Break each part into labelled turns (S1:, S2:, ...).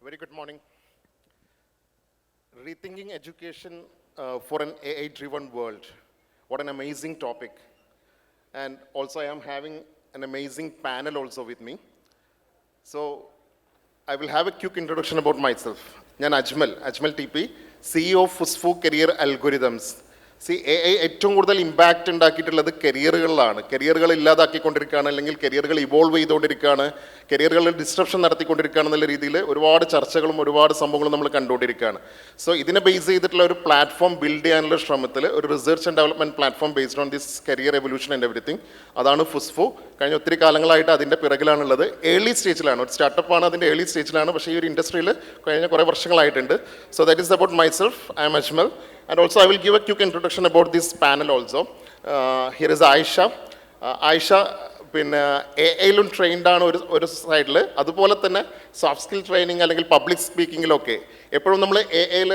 S1: Very good morning. Rethinking education for an AI-driven world. What an amazing topic. And also I am having an amazing panel also with me. So I will have a quick introduction about myself. ഞാൻ Ajmal T P, CEO of FUSFU Career Algorithms. AI ഏറ്റവും കൂടുതൽ impact ഉണ്ടാക്കിയിട്ടുള്ളത് കരിയറുകളിലാണ്. കരിയറുകൾ ഇല്ലാതാക്കിക്കൊണ്ടിരിക്കുകയാണ്, അല്ലെങ്കിൽ കരിയറുകൾ evolve ചെയ്തുകൊണ്ടിരിക്കുകയാണ്, കരിയറുകളിൽ disruption നടത്തിക്കൊണ്ടിരിക്കുകയാണ് എന്നുള്ള രീതിയിൽ ഒരുപാട് ചർച്ചകളും ഒരുപാട് സംഭവങ്ങളും നമ്മൾ കണ്ടുകൊണ്ടിരിക്കുകയാണ്. സോ ഇതിനെ ബേസ് ചെയ്തിട്ടുള്ള ഒരു പ്ലാറ്റ്ഫോം ബിൽഡ് ചെയ്യാനുള്ള ശ്രമത്തിൽ ഒരു research and development platform based on this career evolution and everything, അതാണ് FUSFU. കഴിഞ്ഞ ഒത്തിരി കാലങ്ങളായിട്ട് അതിൻ്റെ പിറകിലാണുള്ളത്. ഏർലി സ്റ്റേജിലാണ്, ഒരു സ്റ്റാർട്ടപ്പാണ്, അതിൻ്റെ ഏർലി സ്റ്റേജിലാണ്. പക്ഷേ ഈ ഒരു ഇൻഡസ്ട്രിയിൽ കഴിഞ്ഞ കുറേ വർഷങ്ങളായിട്ടുണ്ട്. So that is about myself. I'm Ajmal. And also I will give a quick introduction about this panel also. Here is Aisha. Aisha പിന്നെ AI-ലും ട്രെയിൻഡ് ആണ് ഒരു സൈഡിൽ, അതുപോലെ തന്നെ സോഫ്റ്റ് സ്കിൽ ട്രെയിനിങ് അല്ലെങ്കിൽ പബ്ലിക് സ്പീക്കിങ്ങിലൊക്കെ എപ്പോഴും നമ്മൾ AI-ൽ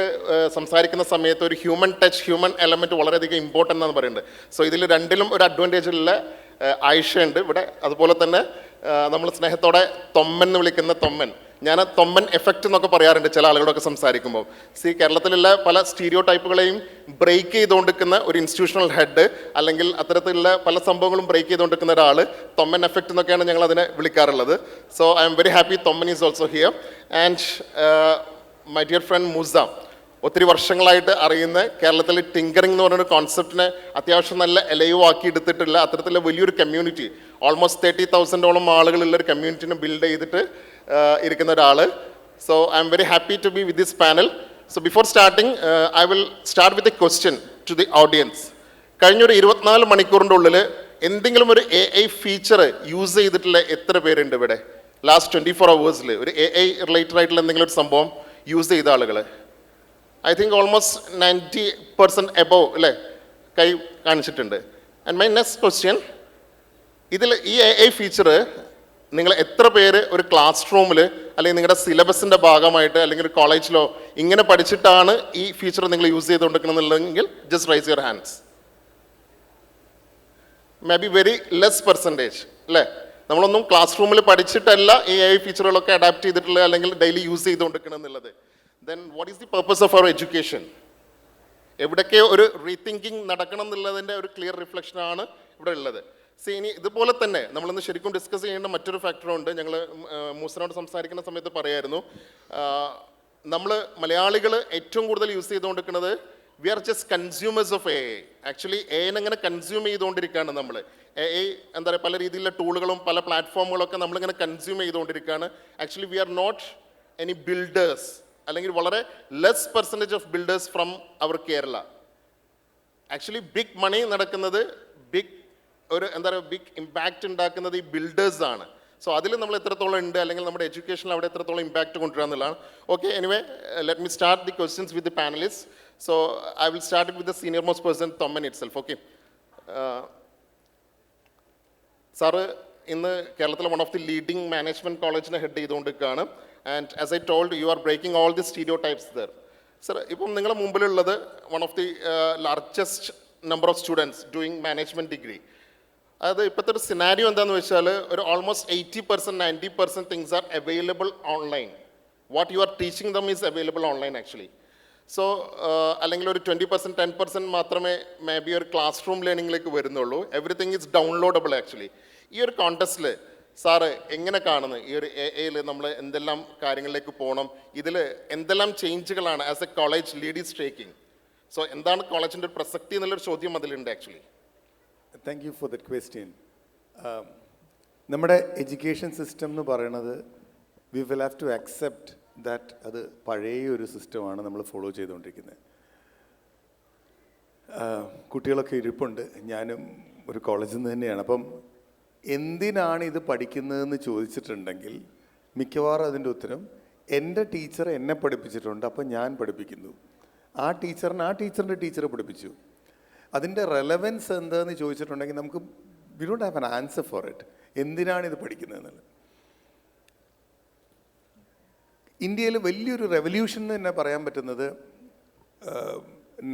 S1: സംസാരിക്കുന്ന സമയത്ത് ഒരു ഹ്യൂമൻ ടച്ച്, ഹ്യൂമൻ എലമെൻറ്റ് വളരെയധികം ഇമ്പോർട്ടൻ്റ് എന്നാണ് പറയുന്നത്. സോ ഇതിൽ രണ്ടിലും ഒരു അഡ്വാൻറ്റേജുള്ള ആയിഷ ഉണ്ട് ഇവിടെ. അതുപോലെ തന്നെ നമ്മൾ സ്നേഹത്തോടെ തൊമ്മൻ എന്ന് വിളിക്കുന്ന തൊമ്മൻ, ഞാൻ തൊമ്മൻ എഫക്റ്റ് എന്നൊക്കെ പറയാറുണ്ട് ചില ആളുകളൊക്കെ സംസാരിക്കുമ്പോൾ. കേരളത്തിലുള്ള പല സ്റ്റീരിയോ ടൈപ്പുകളെയും ബ്രേക്ക് ചെയ്തുകൊണ്ടിരിക്കുന്ന ഒരു ഇൻസ്റ്റിറ്റ്യൂഷണൽ ഹെഡ്, അല്ലെങ്കിൽ അത്തരത്തിലുള്ള പല സംഭവങ്ങളും ബ്രേക്ക് ചെയ്തുകൊണ്ടിരിക്കുന്ന ഒരാൾ, തൊമ്മൻ എഫക്റ്റ് എന്നൊക്കെയാണ് ഞങ്ങൾ അതിനെ വിളിക്കാറുള്ളത്. So I M very happy Thomman is also here. And my dear friend Moosa, ഒത്തിരി വർഷങ്ങളായിട്ട് അറിയുന്ന, കേരളത്തിൽ ടിങ്കറിംഗ് എന്ന് പറയുന്ന കോൺസെപ്റ്റിനെ അത്യാവശ്യം നല്ല എലൈവ് ആക്കി എടുത്തിട്ടുള്ള അത്തരത്തിലുള്ള വലിയൊരു കമ്മ്യൂണിറ്റി, ഓൾമോസ്റ്റ് 30,000-ഓളം ആളുകളുള്ള ഒരു കമ്മ്യൂണിറ്റിനെ ബിൽഡ് ചെയ്തിട്ട് ഇരിക്കുന്ന ഒരാൾ. So I M very happy to be with this panel. So before starting I will start with a question to the audience. കഴിഞ്ഞൊരു 24 മണിക്കൂറിൻ്റെ ഉള്ളിൽ എന്തെങ്കിലും ഒരു AI ഫീച്ചർ യൂസ് ചെയ്തിട്ടുള്ള എത്ര പേരുണ്ട് ഇവിടെ? ലാസ്റ്റ് 24 hours ഒരു AI റിലേറ്റഡ് ആയിട്ടുള്ള എന്തെങ്കിലും ഒരു സംഭവം യൂസ് ചെയ്ത ആളുകൾ? ഐ തിങ്ക് ഓൾമോസ്റ്റ് 90% എബോവ് അല്ലേ കൈ കാണിച്ചിട്ടുണ്ട്. ആൻഡ് മൈ നെക്സ്റ്റ് ക്വസ്റ്റ്യൻ, ഇതിൽ ഈ AI ഫീച്ചർ നിങ്ങൾ എത്ര പേര് ഒരു ക്ലാസ് റൂമിൽ അല്ലെങ്കിൽ നിങ്ങളുടെ സിലബസിൻ്റെ ഭാഗമായിട്ട് അല്ലെങ്കിൽ ഒരു കോളേജിലോ ഇങ്ങനെ പഠിച്ചിട്ടാണ് ഈ ഫീച്ചർ നിങ്ങൾ യൂസ് ചെയ്തുകൊണ്ടിരിക്കണമെന്നുണ്ടെങ്കിൽ just raise your hands. Maybe very less percentage അല്ലേ? നമ്മളൊന്നും ക്ലാസ് റൂമിൽ പഠിച്ചിട്ടല്ല ഈ AI ഫീച്ചറുകളൊക്കെ അഡാപ്റ്റ് ചെയ്തിട്ടുള്ളത് അല്ലെങ്കിൽ ഡെയിലി യൂസ് ചെയ്തുകൊണ്ടിരിക്കണം എന്നുള്ളത്. Then what is the purpose of our education? എവിടെയൊക്കെ ഒരു റീതിങ്കിങ് നടക്കണം എന്നുള്ളതിൻ്റെ ഒരു ക്ലിയർ റിഫ്ലക്ഷനാണ് ഇവിടെ ഉള്ളത്. ഇനി ഇതുപോലെ തന്നെ നമ്മളിന്ന് ശരിക്കും ഡിസ്കസ് ചെയ്യേണ്ട മറ്റൊരു ഫാക്ടറുണ്ട്. ഞങ്ങൾ മൂസനോട് സംസാരിക്കുന്ന സമയത്ത് പറയായിരുന്നു, നമ്മൾ മലയാളികൾ ഏറ്റവും കൂടുതൽ യൂസ് ചെയ്തുകൊണ്ടിരിക്കുന്നത് we are just consumers of AI. Actually AI അങ്ങനെ കൺസ്യൂം ചെയ്തുകൊണ്ടിരിക്കുകയാണ് നമ്മൾ. AI എന്താ പറയുക, പല രീതിയിലുള്ള ടൂളുകളും പല പ്ലാറ്റ്ഫോമുകളൊക്കെ നമ്മളിങ്ങനെ കൺസ്യൂം ചെയ്തുകൊണ്ടിരിക്കുകയാണ്. Actually we are not any builders, അല്ലെങ്കിൽ വളരെ less percentage of builders from our Kerala. Actually big money നടക്കുന്നത്, എന്താ പറയുക, ബിഗ് ഇമ്പാക്റ്റ് ഉണ്ടാക്കുന്നത് ഈ ബിൽഡേഴ്സാണ്. സോ അതിൽ നമ്മൾ എത്രത്തോളം ഉണ്ട്, അല്ലെങ്കിൽ നമ്മുടെ എഡ്യൂക്കേഷനിൽ അവിടെ എത്രത്തോളം ഇമ്പാക്റ്റ് കൊണ്ടുവരിക എന്നുള്ളതാണ്. Okay, anyway let me start the questions with the panelist. So I will start with the senior most person, Thomman itself. Okay sir ഇന്ന് കേരളത്തിലെ one of the leading management കോളേജിനെ ഹെഡ് ചെയ്തുകൊണ്ടിരിക്കുകയാണ്. And as I told, you are breaking all the stereotypes there. Sir, ഇപ്പം നിങ്ങളുടെ മുമ്പിലുള്ളത് one of the largest number of students doing management degree. അത് ഇപ്പോഴത്തെ ഒരു സിനാരിയോ എന്താണെന്ന് വെച്ചാൽ, ഒരു almost 80% 90% things are available online. What you are teaching dum is available online actually. So അല്ലെങ്കിൽ ഒരു 20% 10% മാത്രമേ മേ ബി ഒരു ക്ലാസ് റൂം ലേണിങ്ങിലേക്ക് വരുന്നുള്ളൂ. Everything is downloadable actually. ഈ ഒരു കോണ്ടസ്റ്റിൽ സാറ് എങ്ങനെ കാണുന്നു ഈ ഒരു AI-ൽ നമ്മൾ എന്തെല്ലാം കാര്യങ്ങളിലേക്ക് പോകണം, ഇതിൽ എന്തെല്ലാം ചേഞ്ചുകളാണ് as a college lead is taking? So എന്താണ് കോളേജിൻ്റെ ഒരു പ്രസക്തി എന്നുള്ളൊരു ചോദ്യം അതിലുണ്ട് actually.
S2: Thank you for that question. നമ്മുടെ എഡ്യൂക്കേഷൻ സിസ്റ്റം എന്ന് പറയുന്നത് we will have to accept that അത് പഴയ ഒരു സിസ്റ്റമാണ് നമ്മൾ ഫോളോ ചെയ്തുകൊണ്ടിരിക്കുന്നത്. കുട്ടികളൊക്കെ ഇരിപ്പുണ്ട്, ഞാനും ഒരു കോളേജിൽ നിന്ന് തന്നെയാണ്. അപ്പം എന്തിനാണ് ഇത് പഠിക്കുന്നതെന്ന് ചോദിച്ചിട്ടുണ്ടെങ്കിൽ മിക്കവാറും അതിൻ്റെ ഉത്തരം എൻ്റെ ടീച്ചർ എന്നെ പഠിപ്പിച്ചിട്ടുണ്ട്, അപ്പം ഞാൻ പഠിപ്പിക്കുന്നു. ആ ടീച്ചറിൻ്റെ ടീച്ചറെ പഠിപ്പിച്ചു. അതിൻ്റെ റെലവൻസ് എന്താണെന്ന് ചോദിച്ചിട്ടുണ്ടെങ്കിൽ നമുക്ക് we don't have an answer for it. എന്തിനാണ് ഇത് പഠിക്കുന്നതെന്നുള്ളത്. ഇന്ത്യയിൽ വലിയൊരു റെവല്യൂഷൻ എന്ന് തന്നെ പറയാൻ പറ്റുന്നത്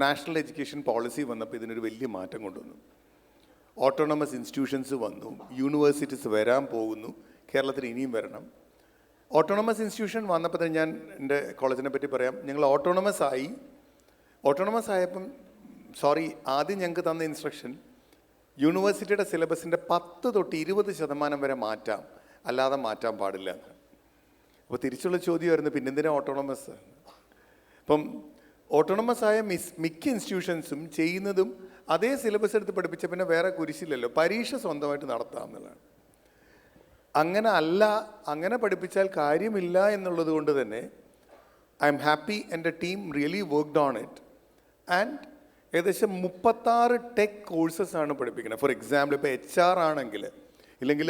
S2: നാഷണൽ എഡ്യൂക്കേഷൻ പോളിസി വന്നപ്പോൾ ഇതിനൊരു വലിയ മാറ്റം കൊണ്ടുവന്നു. ഓട്ടോണമസ് ഇൻസ്റ്റിറ്റ്യൂഷൻസ് വന്നു, യൂണിവേഴ്സിറ്റീസ് വരാൻ പോകുന്നു, കേരളത്തിൽ ഇനിയും വരണം. ഓട്ടോണമസ് ഇൻസ്റ്റിറ്റ്യൂഷൻ വന്നപ്പോൾ തന്നെ ഞാൻ എൻ്റെ കോളേജിനെ പറ്റി പറയാം. ഞങ്ങൾ ഓട്ടോണമസ് ആയപ്പം ആദ്യം ഞങ്ങൾക്ക് തന്ന ഇൻസ്ട്രക്ഷൻ യൂണിവേഴ്സിറ്റിയുടെ സിലബസിൻ്റെ 10 തൊട്ട് 20% വരെ മാറ്റാം, അല്ലാതെ മാറ്റാൻ പാടില്ല എന്ന്. അപ്പോൾ തിരിച്ചുള്ള ചോദ്യമായിരുന്നു, പിന്നെന്തിനാ ഓട്ടോണമസ്? അപ്പം ഓട്ടോണമസ് ആയ മിക്ക ഇൻസ്റ്റിറ്റ്യൂഷൻസും ചെയ്യുന്നതും അതേ സിലബസ് എടുത്ത് പഠിപ്പിച്ച പിന്നെ വേറെ കുരിശില്ലല്ലോ, പരീക്ഷ സ്വന്തമായിട്ട് നടത്താം എന്നുള്ളതാണ്. അങ്ങനെ പഠിപ്പിച്ചാൽ കാര്യമില്ല എന്നുള്ളത് കൊണ്ട് തന്നെ ഐ എം ഹാപ്പി എൻ്റെ team really worked on it. And ഏകദേശം 36 ടെക് കോഴ്സസ് ആണ് പഠിപ്പിക്കുന്നത്. ഫോർ എക്സാമ്പിൾ ഇപ്പോൾ HR ആണെങ്കിൽ, ഇല്ലെങ്കിൽ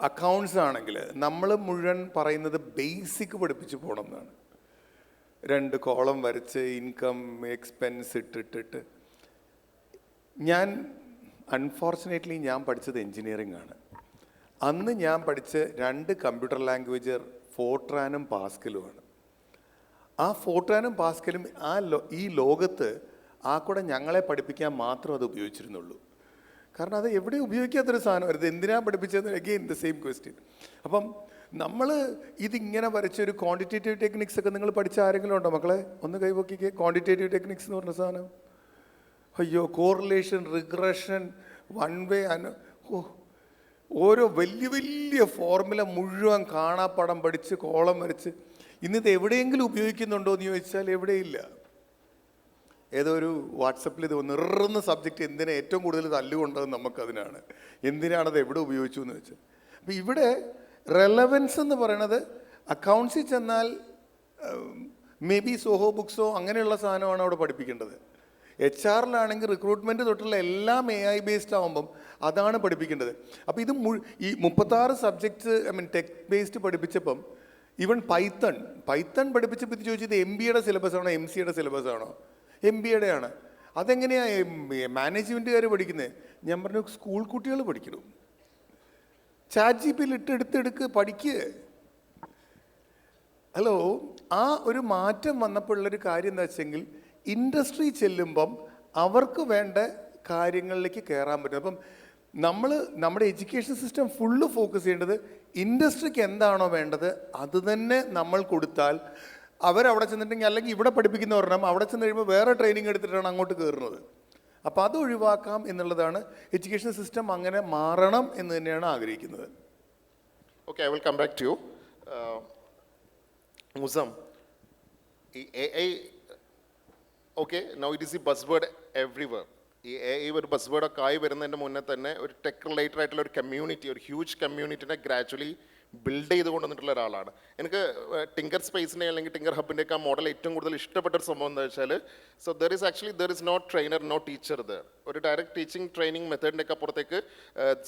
S2: അക്കൗണ്ട്സ് ആണെങ്കിൽ നമ്മൾ മുഴുവൻ പറയുന്നത് ബേസിക് പഠിപ്പിച്ച് പോകണം എന്നാണ്. 2 കോളം വരച്ച് ഇൻകം എക്സ്പെൻസ് ഇട്ടിട്ട് അൺഫോർച്ചുനേറ്റ്ലി ഞാൻ പഠിച്ചത് എൻജിനീയറിംഗ് ആണ്. അന്ന് ഞാൻ പഠിച്ച 2 കമ്പ്യൂട്ടർ ലാംഗ്വേജ് ഫോർട്രാനും പാസ്കലുമാണ്. ആ ഫോർട്രാനും പാസ്കലും ഈ ലോകത്ത് കൂടെ ഞങ്ങളെ പഠിപ്പിക്കാൻ മാത്രം അത് ഉപയോഗിച്ചിരുന്നുള്ളൂ. കാരണം അത് എവിടെ ഉപയോഗിക്കാത്തൊരു സാധനമായിരുന്നു. എന്തിനാണ് പഠിപ്പിച്ചതെന്ന് അഗെയിൻ ദ സെയിം ക്വസ്റ്റ്യൻ. അപ്പം നമ്മൾ ഇതിങ്ങനെ വരച്ചൊരു ക്വാണ്ടിറ്റേറ്റീവ് ടെക്നിക്സ് ഒക്കെ നിങ്ങൾ പഠിച്ച ആരെങ്കിലും ഉണ്ടോ മക്കളെ? ഒന്ന് കൈവക്കിക്കേ. ക്വാണ്ടിറ്റേറ്റീവ് ടെക്നിക്സ് എന്ന് പറഞ്ഞ സാധനം, അയ്യോ, കോറിലേഷൻ, റിഗ്രഷൻ, വൺ വേ, ഓരോ വലിയ ഫോർമുല മുഴുവൻ കാണാപ്പാടം പഠിച്ച് കോളം വരച്ച് ഇന്നിത് എവിടെയെങ്കിലും ഉപയോഗിക്കുന്നുണ്ടോ എന്ന് ചോദിച്ചാൽ എവിടെയില്ല. ഏതോ ഒരു വാട്സപ്പിൽ ഇത് നിറുന്ന സബ്ജക്റ്റ് എന്തിനാ ഏറ്റവും കൂടുതൽ തല്ലുകൊണ്ടത് നമുക്കതിനാണ്. എന്തിനാണത് എവിടെ ഉപയോഗിച്ചു എന്ന് വെച്ചാൽ. അപ്പം ഇവിടെ റെലവൻസ് എന്ന് പറയണത് അക്കൗണ്ട്സിൽ ചെന്നാൽ മേ ബി സോഹോ ബുക്സോ അങ്ങനെയുള്ള സാധനമാണ് അവിടെ പഠിപ്പിക്കേണ്ടത്. HR-ലാണെങ്കിൽ റിക്രൂട്ട്മെൻറ്റ് തൊട്ടുള്ള എല്ലാം AI ബേസ്ഡ് ആകുമ്പം അതാണ് പഠിപ്പിക്കേണ്ടത്. അപ്പോൾ ഇത് ഈ 36 സബ്ജക്ട്സ് ടെക് ബേസ്ഡ് പഠിപ്പിച്ചപ്പം ഈവൻ പൈത്തൺ പഠിപ്പിച്ചപ്പോൾ ഇത് ചോദിച്ചത് MBA-യുടെ സിലബസ് ആണോ MCA-യുടെ സിലബസ് ആണോ? MBA-യുടെ ആണ്. അതെങ്ങനെയാണ് മാനേജ്മെൻറ്റുകാർ പഠിക്കുന്നത്? ഞാൻ പറഞ്ഞു സ്കൂൾ കുട്ടികൾ പഠിക്കണം. ChatGPT എടുത്തെടുക്ക് പഠിക്കുക. ഹലോ, ആ ഒരു മാറ്റം വന്നപ്പോൾ ഉള്ളൊരു കാര്യം എന്താ വെച്ചെങ്കിൽ ഇൻഡസ്ട്രി ചെല്ലുമ്പം അവർക്ക് വേണ്ട കാര്യങ്ങളിലേക്ക് കയറാൻ പറ്റും. അപ്പം നമ്മുടെ എഡ്യൂക്കേഷൻ സിസ്റ്റം ഫുള്ള് ഫോക്കസ് ചെയ്യേണ്ടത് ഇൻഡസ്ട്രിക്ക് എന്താണോ വേണ്ടത് അത് തന്നെ നമ്മൾ കൊടുത്താൽ അവരവിടെ ചെന്നിട്ടുണ്ടെങ്കിൽ, അല്ലെങ്കിൽ ഇവിടെ പഠിപ്പിക്കുന്ന പറഞ്ഞാൽ അവിടെ ചെന്ന് കഴിയുമ്പോൾ വേറെ ട്രെയിനിങ് എടുത്തിട്ടാണ് അങ്ങോട്ട് കയറുന്നത്. അപ്പോൾ അത് ഒഴിവാക്കാം എന്നുള്ളതാണ്. എഡ്യൂക്കേഷൻ സിസ്റ്റം അങ്ങനെ മാറണം എന്ന് തന്നെയാണ് ആഗ്രഹിക്കുന്നത്.
S1: Okay, I will come back to you. മുസം, ഈ AI, okay, now it is ഈ ബസ് വേർഡ് എവ്രിവെയർ. ഈ AI ഒരു ബസ് വേർഡൊക്കെ ആയി വരുന്നതിൻ്റെ മുന്നേ തന്നെ ഒരു ടെക് റിലേറ്റഡ് ആയിട്ടുള്ള ഒരു കമ്മ്യൂണിറ്റി, ഒരു ഹ്യൂജ് കമ്മ്യൂണിറ്റിനെ ഗ്രാജുവലി ബിൽഡ് ചെയ്ത് കൊണ്ടുവന്നിട്ടുള്ള ഒരാളാണ്. എനിക്ക് ടിങ്കർ സ്പേസിനെ അല്ലെങ്കിൽ ടിങ്കർ ഹബിൻ്റെയൊക്കെ ആ മോഡൽ ഏറ്റവും കൂടുതൽ ഇഷ്ടപ്പെട്ട ഒരു സംഭവം എന്താ വെച്ചാൽ, so there is no trainer, no teacher there. ഒരു ഡയറക്റ്റ് ടീച്ചിങ് ട്രെയിനിങ് മെത്തേഡിൻ്റെ ഒക്കെ അപ്പുറത്തേക്ക്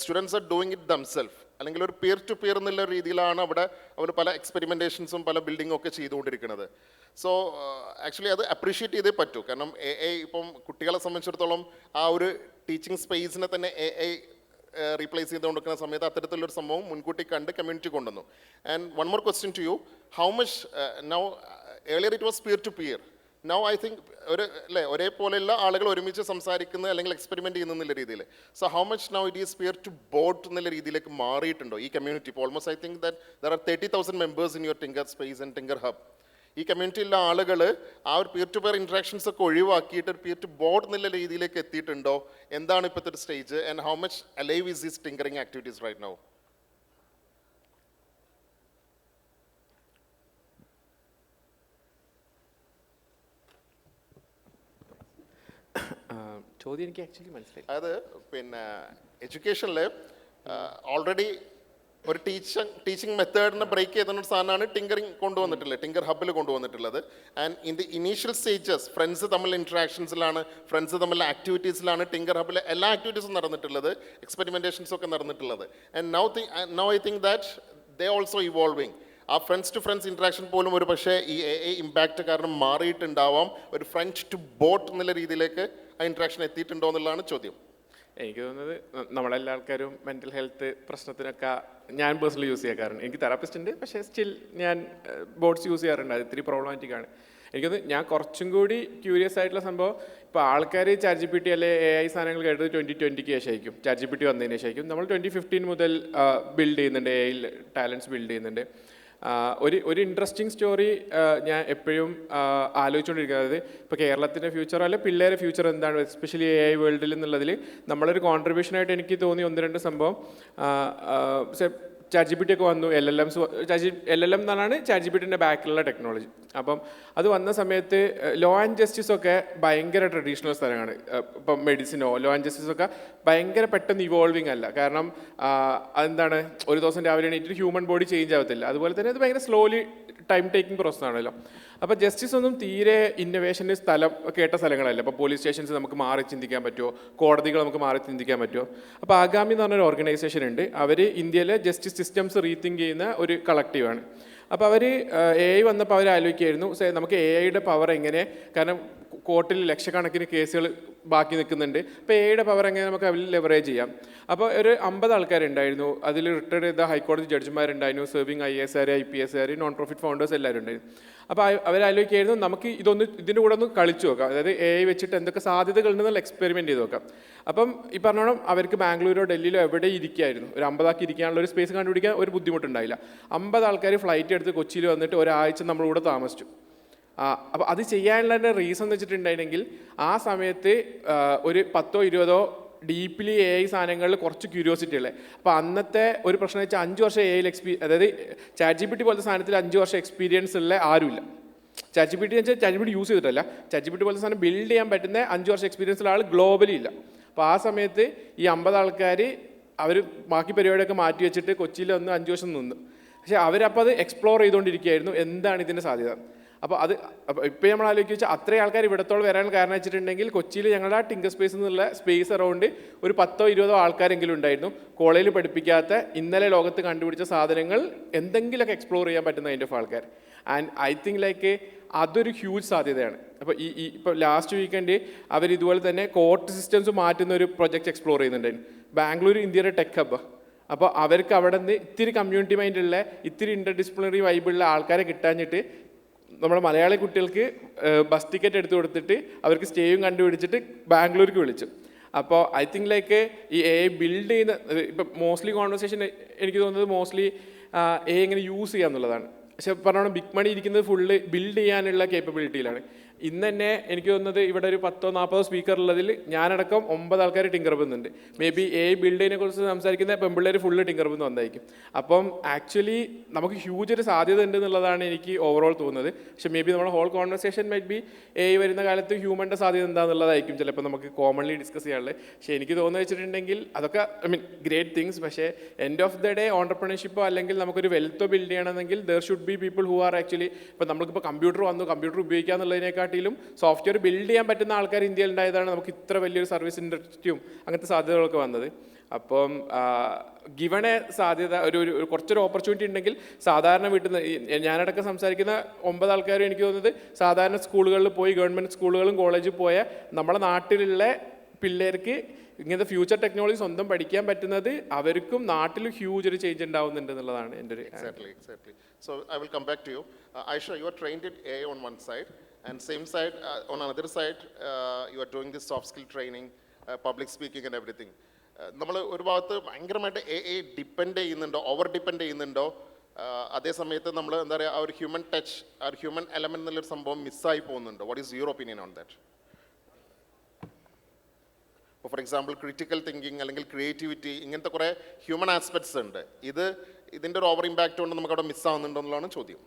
S1: students are doing it themselves, അല്ലെങ്കിൽ ഒരു പിയർ ടു പിയർ എന്നുള്ള രീതിയിലാണ് അവിടെ അവർ പല എക്സ്പെരിമെൻറ്റേഷൻസും പല ബിൽഡിങ്ങും ഒക്കെ ചെയ്തുകൊണ്ടിരിക്കുന്നത്. സോ ആക്ച്വലി അത് അപ്രീഷിയേറ്റ് ചെയ്തേ പറ്റൂ. കാരണം AI ഇപ്പം കുട്ടികളെ സംബന്ധിച്ചിടത്തോളം ആ ഒരു ടീച്ചിങ് സ്പേസിനെ തന്നെ AI റീപ്ലേസ് ചെയ്തുകൊണ്ടിരിക്കുന്ന സമയത്ത് അത്തരത്തിലൊരു സംഭവം മുൻകൂട്ടി കണ്ട് കമ്മ്യൂണിറ്റി കൊണ്ടുവന്നു. And one more question to you, how much now, earlier it was peer to peer, now I think ഒരേപോലെയുള്ള ആളുകൾ ഒരുമിച്ച് സംസാരിക്കുന്ന അല്ലെങ്കിൽ എക്സ്പെരിമെൻറ്റ് ചെയ്യുന്ന എന്നുള്ള രീതിയിൽ, so how much now it is peer to bot എന്നുള്ള രീതിയിലേക്ക് മാറിയിട്ടുണ്ടോ ഈ കമ്മ്യൂണിറ്റി? ഇപ്പോൾ almost I think that there are 30,000 members in your Tinker Space and Tinker Hub. ഈ കമ്മ്യൂണിറ്റിയിലുള്ള ആളുകൾ ആ ഒരു പിയർ ടു പിയർ ഇൻട്രാക്ഷൻസ് ഒക്കെ ഒഴിവാക്കിയിട്ട് ഒരു പിയർ ടു ബോർഡ് എന്നുള്ള രീതിയിലേക്ക് എത്തിയിട്ടുണ്ടോ? എന്താണ് ഇപ്പോഴത്തെ ഒരു stage? And how much alive is these tinkering activities right now?
S3: ചോദ്യം എനിക്ക് ആക്ച്വലി മനസ്സിലായി.
S1: അതായത് പിന്നെ എഡ്യൂക്കേഷനിൽ ഓൾറെഡി ഒരു ടീച്ചിങ് മെത്തേഡിനെ ബ്രേക്ക് ചെയ്തൊരു സാധനമാണ് ടിങ്കറിങ് കൊണ്ടുവന്നിട്ടുള്ളത്, ടിങ്കർ ഹബിൽ കൊണ്ടുവന്നിട്ടുള്ളത്. And in the initial stages friends തമ്മിൽ ഇൻട്രാക്ഷൻസിലാണ്, ഫ്രണ്ട്സ് തമ്മിലുള്ള ആക്ടിവിറ്റീസിലാണ് ടിങ്കർ ഹബിലെ എല്ലാ ആക്ടിവിറ്റീസും നടന്നിട്ടുള്ളത്, എക്സ്പെരിമെൻറ്റേഷൻസും ഒക്കെ നടന്നിട്ടുള്ളത്. And now I think that they also evolving. ആ ഫ്രണ്ട്സ് ടു ഫ്രണ്ട്സ് ഇൻട്രാക്ഷൻ പോലും ഒരു പക്ഷേ ഈ AI ഇമ്പാക്റ്റ് കാരണം മാറിയിട്ടുണ്ടാവാം. ഒരു ഫ്രണ്ട് ടു ബോട്ട് എന്നുള്ള രീതിയിലേക്ക് ആ ഇൻട്രാക്ഷൻ എത്തിയിട്ടുണ്ടോ എന്നുള്ളതാണ് ചോദ്യം.
S3: എനിക്ക് തോന്നുന്നത് നമ്മളെല്ലാ ആൾക്കാരും മെൻ്റൽ ഹെൽത്ത് പ്രശ്നത്തിനൊക്കെ ഞാൻ പേഴ്സണലി യൂസ് ചെയ്യാറുണ്ട്. എനിക്ക് തെറാപ്പിസ്റ്റ് ഉണ്ട്, പക്ഷേ സ്റ്റിൽ ഞാൻ ബോർഡ്സ് യൂസ് ചെയ്യാറുണ്ട്. അത് ഇത്തിരി പ്രോബ്ലമാറ്റിക് ആണ്. എനിക്കൊന്ന് ഞാൻ കുറച്ചും കൂടി ക്യൂരിയസ് ആയിട്ടുള്ള സംഭവം, ഇപ്പോൾ ആൾക്കാർ ChatGPT അല്ലെ AI സാധനങ്ങൾ കേട്ടത് 2020 ശേഷമായിരിക്കും. ChatGPT വന്നതിന് ശേഷമായിരിക്കും. നമ്മൾ 2015 മുതൽ ബിൽഡ് ചെയ്യുന്നുണ്ട്, AI ടാലൻസ് ബിൽഡ് ചെയ്യുന്നുണ്ട്. ഒരു ഇൻട്രസ്റ്റിംഗ് സ്റ്റോറി ഞാൻ എപ്പോഴും ആലോചിച്ചുകൊണ്ടിരിക്കുന്നത്, ഇപ്പോൾ കേരളത്തിൻ്റെ ഫ്യൂച്ചർ അല്ലെ പിള്ളേരെ ഫ്യൂച്ചർ എന്താണ്, എസ്പെഷ്യലി AI വേൾഡിൽ എന്നുള്ളതിൽ നമ്മളൊരു കോൺട്രിബ്യൂഷനായിട്ട് എനിക്ക് തോന്നി 1-2 സംഭവം. ChatGPT ഒക്കെ വന്നു, LLM എന്നാണ് ChatGPTൻ്റെ ബാക്കിലുള്ള ടെക്നോളജി. അപ്പം അത് വന്ന സമയത്ത് ലോ ആൻഡ് ജസ്റ്റിസ് ഒക്കെ ഭയങ്കര ട്രഡീഷണൽ സ്ഥലമാണ്. ഇപ്പം മെഡിസിനോ ലോ ആൻഡ് ജസ്റ്റിസ് ഒക്കെ ഭയങ്കര പെട്ടെന്ന് ഇവോൾവിങ് അല്ല. കാരണം അതെന്താണ്, ഒരു ദിവസം രാവിലെ എണീറ്റ് ഹ്യൂമൻ ബോഡി ചേഞ്ച് ആവത്തില്ല. അതുപോലെ തന്നെ അത് ഭയങ്കര സ്ലോലി ടൈം ടേക്കിംഗ് പ്രോസസ് ആണല്ലോ. അപ്പോൾ ജസ്റ്റിസ് ഒന്നും തീരെ ഇന്നോവേഷന് കേട്ട സ്ഥലങ്ങളല്ല. അപ്പോൾ പോലീസ് സ്റ്റേഷൻസ് നമുക്ക് മാറി ചിന്തിക്കാൻ പറ്റുമോ, കോടതികൾ നമുക്ക് മാറി ചിന്തിക്കാൻ പറ്റുമോ? അപ്പോൾ ആഗാമി എന്ന് പറഞ്ഞൊരു ഓർഗനൈസേഷൻ ഉണ്ട്. അവർ ഇന്ത്യയിലെ ജസ്റ്റിസ് സിസ്റ്റംസ് റീതിങ്ക് ചെയ്യുന്ന ഒരു കളക്റ്റീവാണ്. അപ്പോൾ അവർ AI വന്നപ്പോൾ അവർ ആലോചിക്കുകയായിരുന്നു, നമുക്ക് AIയുടെ പവർ എങ്ങനെ, കാരണം കോർട്ടിൽ ലക്ഷക്കണക്കിന് കേസുകൾ ബാക്കി നിൽക്കുന്നുണ്ട്, അപ്പോൾ AIയുടെ പവർ എങ്ങനെ നമുക്ക് അതിൽ ലെവറേജ് ചെയ്യാം. അപ്പോൾ ഒരു 50 ആൾക്കാരുണ്ടായിരുന്നു. അതിൽ റിട്ടയർഡ് ചെയ്ത ഹൈക്കോടതി ജഡ്ജിമാരുണ്ടായിരുന്നു, serving IAS, IPS, non profit founders എല്ലാവരും ഉണ്ടായിരുന്നു. അപ്പോൾ അവരാലോചിക്കായിരുന്നു, നമുക്ക് ഇതിൻ്റെ കൂടെ ഒന്ന് കളിച്ചു നോക്കാം, അതായത് AI വെച്ചിട്ട് എന്തൊക്കെ സാധ്യതകളുണ്ടെന്നുള്ള എക്സ്പെരിമെൻറ്റ് ചെയ്ത് നോക്കാം. അപ്പം ഈ പറഞ്ഞോണം അവർക്ക് ബാംഗ്ലൂരോ ഡൽഹിയിലോ എവിടെ ഇരിക്കായിരുന്നു, ഒരു 50 ആക്കി ഇരിക്കാനുള്ള ഒരു സ്പേസ് കണ്ടുപിടിക്കാൻ ഒരു ബുദ്ധിമുട്ടുണ്ടായില്ല. 50 ആൾക്കാർ ഫ്ലൈറ്റ് എടുത്ത് കൊച്ചിയിൽ വന്നിട്ട് ഒരാഴ്ച നമ്മളിവിടെ താമസിച്ചു. അപ്പോൾ അത് ചെയ്യാനുള്ള റീസൺ എന്ന് വെച്ചിട്ടുണ്ടെങ്കിൽ ആ സമയത്ത് ഒരു 10-20 ഡീപ്ലി AI സാധനങ്ങളിൽ കുറച്ച് ക്യൂരിയോസിറ്റി ഉള്ളത്. അപ്പോൾ അന്നത്തെ ഒരു പ്രശ്നം വെച്ചാൽ 5 വർഷം AI അതായത് ChatGPT പോലത്തെ സാധനത്തിൽ 5 വർഷം എക്സ്പീരിയൻസ് ഉള്ള ആരുമില്ല. ChatGPT എന്ന് വെച്ചാൽ ChatGPT യൂസ് ചെയ്തിട്ടല്ല, ChatGPT പോലത്തെ സാധനം ബിൽഡ് ചെയ്യാൻ പറ്റുന്ന 5 വർഷം എക്സ്പീരിയൻസ് ഉള്ള ആൾ ഗ്ലോബലി ഇല്ല. അപ്പോൾ ആ സമയത്ത് ഈ 50 ആൾക്കാർ അവർ ബാക്കി പരിപാടിയൊക്കെ മാറ്റി വെച്ചിട്ട് കൊച്ചിയിൽ വന്ന് 5 വർഷം നിന്ന്. പക്ഷേ അവരപ്പോൾ അത് എക്സ്പ്ലോർ ചെയ്തുകൊണ്ടിരിക്കുകയായിരുന്നു, എന്താണ് ഇതിൻ്റെ സാധ്യത. അപ്പോൾ ഇപ്പോൾ നമ്മൾ ആലോചിച്ച് വെച്ചാൽ അത്രയും ആൾക്കാർ ഇവിടത്തോളം വരാൻ കാരണം വെച്ചിട്ടുണ്ടെങ്കിൽ കൊച്ചിയിൽ ഞങ്ങളുടെ ടിങ്കർ സ്പേസ് എന്നുള്ള സ്പേസ് അറൗണ്ട് ഒരു 10-20 ആൾക്കാരെങ്കിലും ഉണ്ടായിരുന്നു. കോളേജിൽ പഠിപ്പിക്കാത്ത ഇന്നലെ ലോകത്ത് കണ്ടുപിടിച്ച സാധനങ്ങൾ എന്തെങ്കിലുമൊക്കെ എക്സ്പ്ലോർ ചെയ്യാൻ പറ്റുന്ന അതിൻ്റെ ആൾക്കാർ. ആൻഡ് ഐ തിങ്ക് ലൈക്ക് അതൊരു ഹ്യൂജ് സാധ്യതയാണ്. അപ്പോൾ ഇപ്പോൾ ലാസ്റ്റ് വീക്കെൻഡ് അവർ ഇതുപോലെ തന്നെ കോർട്ട് സിസ്റ്റംസ് മാറ്റുന്ന ഒരു പ്രൊജക്റ്റ് എക്സ്പ്ലോർ ചെയ്യുന്നുണ്ടായിരുന്നു. ബാംഗ്ലൂർ ഇന്ത്യയുടെ ടെക് ഹബ്ബ്. അപ്പോൾ അവർക്ക് അവിടെ നിന്ന് ഇത്തിരി കമ്മ്യൂണിറ്റി മൈൻഡുള്ള ഇത്തിരി ഇൻ്റർ ഡിസിപ്ലിനറി വൈബുള്ള ആൾക്കാരെ കിട്ടാഞ്ഞിട്ട് നമ്മുടെ മലയാളി കുട്ടികൾക്ക് ബസ് ടിക്കറ്റ് എടുത്തു കൊടുത്തിട്ട് അവർക്ക് സ്റ്റേയും കണ്ടുപിടിച്ചിട്ട് ബാംഗ്ലൂർക്ക് വിളിച്ചു. അപ്പോൾ ഐ തിങ്ക് ലൈക്ക് ഈ AI ബിൽഡ് ചെയ്യുന്ന ഇപ്പം മോസ്റ്റ്ലി കോൺവെർസേഷൻ എനിക്ക് തോന്നുന്നത് മോസ്റ്റ്ലി AI എങ്ങനെ യൂസ് ചെയ്യുക എന്നുള്ളതാണ്. പക്ഷെ പറഞ്ഞോണം ബിഗ് മണി ഇരിക്കുന്നത് ഫുള്ള് ബിൽഡ് ചെയ്യാനുള്ള കേപ്പബിലിറ്റിയിലാണ്. ഇന്ന് തന്നെ എനിക്ക് തോന്നുന്നത് ഇവിടെ ഒരു 10-40 സ്പീക്കർ ഉള്ളതിൽ ഞാനടക്കം 9 ആൾക്കാർ ടിങ്കർബുന്നുണ്ട്. മേ ബി AI ബിൽഡിനെ കുറിച്ച് സംസാരിക്കുന്ന പെൺപിള്ളേർ ഫുള്ള് ടിങ്കർബുന്ന് വന്നായിരിക്കും. അപ്പം ആക്ച്വലി നമുക്ക് ഹ്യൂജ് ഒരു സാധ്യത ഉണ്ട് എന്നുള്ളതാണ് എനിക്ക് ഓവറോൾ തോന്നുന്നത്. പക്ഷേ മേ ബി നമ്മുടെ whole conversation might be AI വരുന്ന കാലത്ത് ഹ്യൂമൻ്റെ സാധ്യത എന്താണെന്നുള്ളതായിരിക്കും ചിലപ്പോൾ നമുക്ക് കോമൺലി ഡിസ്കസ് ചെയ്യാനുള്ളത്. പക്ഷേ എനിക്ക് തോന്നുന്നു വെച്ചിട്ടുണ്ടെങ്കിൽ അതൊക്കെ ഗ്രേറ്റ് തിങ്സ്. പക്ഷേ എൻഡ് ഓഫ് ദ ഡേ ഓണ്ടർപ്രണർഷിപ്പോ അല്ലെങ്കിൽ നമുക്കൊരു വെൽത്തോ ബിൽഡ് ചെയ്യണമെങ്കിൽ there should be people who are actually ഇപ്പോൾ നമുക്കിപ്പോൾ കമ്പ്യൂട്ടർ വന്നു, കമ്പ്യൂട്ടർ ഉപയോഗിക്കുക എന്നുള്ളതിനേക്കാൾ സോഫ്റ്റ്വെയർ ബിൽഡ് ചെയ്യാൻ പറ്റുന്ന ആൾക്കാർ ഇന്ത്യയിൽ ഉണ്ടായതാണ് നമുക്ക് ഇത്ര വലിയൊരു സർവീസ് ഇൻഡസ്ട്രിയും അങ്ങനത്തെ സാധ്യതകളൊക്കെ വന്നത്. അപ്പം ഗിവൺ എ സാധ്യത ഒരു കുറച്ചൊരു ഓപ്പർച്യൂണിറ്റി ഉണ്ടെങ്കിൽ സാധാരണ വീട്ടിൽ നിന്ന് ഞാനടക്കം സംസാരിക്കുന്ന 9 ആൾക്കാരും എനിക്ക് തോന്നുന്നത് സാധാരണ സ്കൂളുകളിൽ പോയി ഗവൺമെൻറ് സ്കൂളുകളും കോളേജിൽ പോയ നമ്മുടെ നാട്ടിലുള്ള പിള്ളേർക്ക് ഇങ്ങനത്തെ ഫ്യൂച്ചർ ടെക്നോളജി സ്വന്തം പഠിക്കാൻ പറ്റുന്നത് അവർക്കും നാട്ടിലും ഹ്യൂജ് ഒരു ചേഞ്ച് ഉണ്ടാവുന്നുണ്ട് എന്നുള്ളതാണ് എൻ്റെ ഒരു.
S1: Exactly. So I will come back to you. Aisha, you are trained in AI on one side. And same side, on another side, you are doing this soft skill training, public speaking and everything. നമ്മൾ ഒരു ഭാഗത്ത് ഭയങ്കരമായിട്ട് AI depend ചെയ്യുന്നുണ്ടോ, over depend ചെയ്യുന്നുണ്ടോ, അതേ സമയത്ത് നമ്മൾ എന്താ പറയുക ആ ഒരു ഹ്യൂമൻ ടച്ച്, ആ ഒരു ഹ്യൂമൻ എലമെന്റ് എന്നുള്ളൊരു സംഭവം മിസ്സായി പോകുന്നുണ്ടോ? What is your opinion on that? For example critical thinking അല്ലെങ്കിൽ ക്രിയേറ്റിവിറ്റി, ഇങ്ങനത്തെ കുറേ ഹ്യൂമൻ ആസ്പെക്ട്സ് ഉണ്ട്. ഇതിൻ്റെ ഒരു ഓവർ ഇമ്പാക്റ്റ് കൊണ്ട് നമുക്ക് അവിടെ മിസ്സാവുന്നുണ്ടോ എന്നുള്ളതാണ് ചോദ്യം.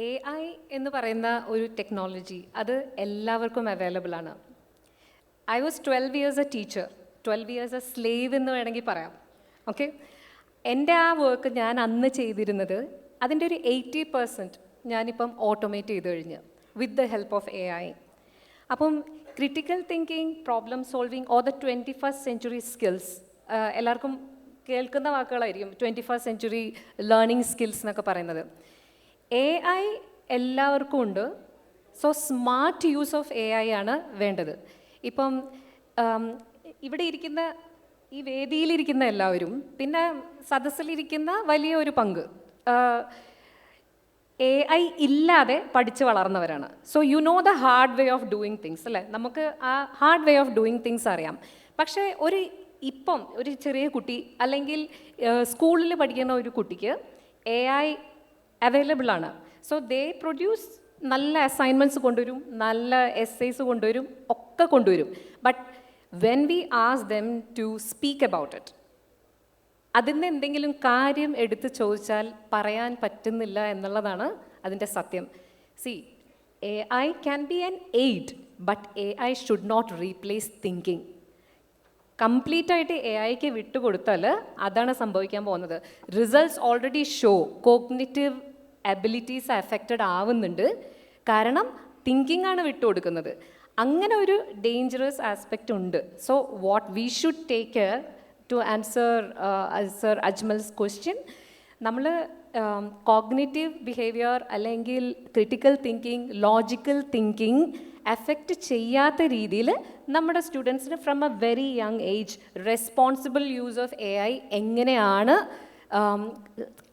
S4: AI എന്ന് പറയുന്ന ഒരു ടെക്നോളജി അത് എല്ലാവർക്കും അവൈലബിൾ ആണ്. I was 12 years A teacher, 12 years A slave എന്ന് വേണമെങ്കിൽ പറയാം. ഓക്കെ, എൻ്റെ ആ വർക്ക് ഞാൻ അന്ന് ചെയ്തിരുന്നത് അതിൻ്റെ ഒരു 80% ഞാനിപ്പം ഓട്ടോമേറ്റ് ചെയ്ത് കഴിഞ്ഞ് with the help of AI. അപ്പം critical thinking, problem solving or the 21st century skills എല്ലാവർക്കും കേൾക്കുന്ന വാക്കുകളായിരിക്കും 21st century ലേണിംഗ് സ്കിൽസ് എന്നൊക്കെ പറയുന്നത്. AI എല്ലാവർക്കും ഉണ്ട്. So smart use of AI ആണ് വേണ്ടത്. ഇപ്പം ഇവിടെ ഇരിക്കുന്ന ഈ വേദിയിലിരിക്കുന്ന എല്ലാവരും പിന്നെ സദസ്സിലിരിക്കുന്ന വലിയൊരു പങ്ക് AI ഇല്ലാതെ പഠിച്ച് വളർന്നവരാണ്. So you know the hard way of doing things അല്ലേ, നമുക്ക് ആ hard way of doing things അറിയാം. പക്ഷേ ഇപ്പം ഒരു ചെറിയ കുട്ടി അല്ലെങ്കിൽ സ്കൂളിൽ പഠിക്കുന്ന ഒരു കുട്ടിക്ക് AI അവൈലബിൾ ആണ്. സോ ദേ പ്രൊഡ്യൂസ് നല്ല അസൈൻമെൻറ്റ്സ് കൊണ്ടുവരും, നല്ല എസ്സേസ് കൊണ്ടുവരും, ഒക്കെ കൊണ്ടുവരും. But when we ask them to speak about it, അതിന് എന്തെങ്കിലും കാര്യം എടുത്ത് ചോദിച്ചാൽ പറയാൻ പറ്റുന്നില്ല എന്നുള്ളതാണ് അതിൻ്റെ സത്യം. See, AI can be an aid, but AI should not replace thinking. Complete ആയിട്ട് AI വിട്ടുകൊടുത്താൽ അതാണ് സംഭവിക്കാൻ പോകുന്നത്. Results already show cognitive abilities affected ആവുന്നുണ്ട്, കാരണം തിങ്കിങ് ആണ് വിട്ടുകൊടുക്കുന്നത്. അങ്ങനെ ഒരു ഡേഞ്ചറസ് ആസ്പെക്റ്റ് ഉണ്ട്. So what we should take care to answer sir Ajmal's question, നമ്മൾ കോഗ്നിറ്റീവ് ബിഹേവിയർ അല്ലെങ്കിൽ critical thinking, logical thinking effect ചെയ്യാത്ത രീതിയിൽ നമ്മുടെ സ്റ്റുഡൻസിന് from a very young age responsible use of AI എങ്ങനെയാണ്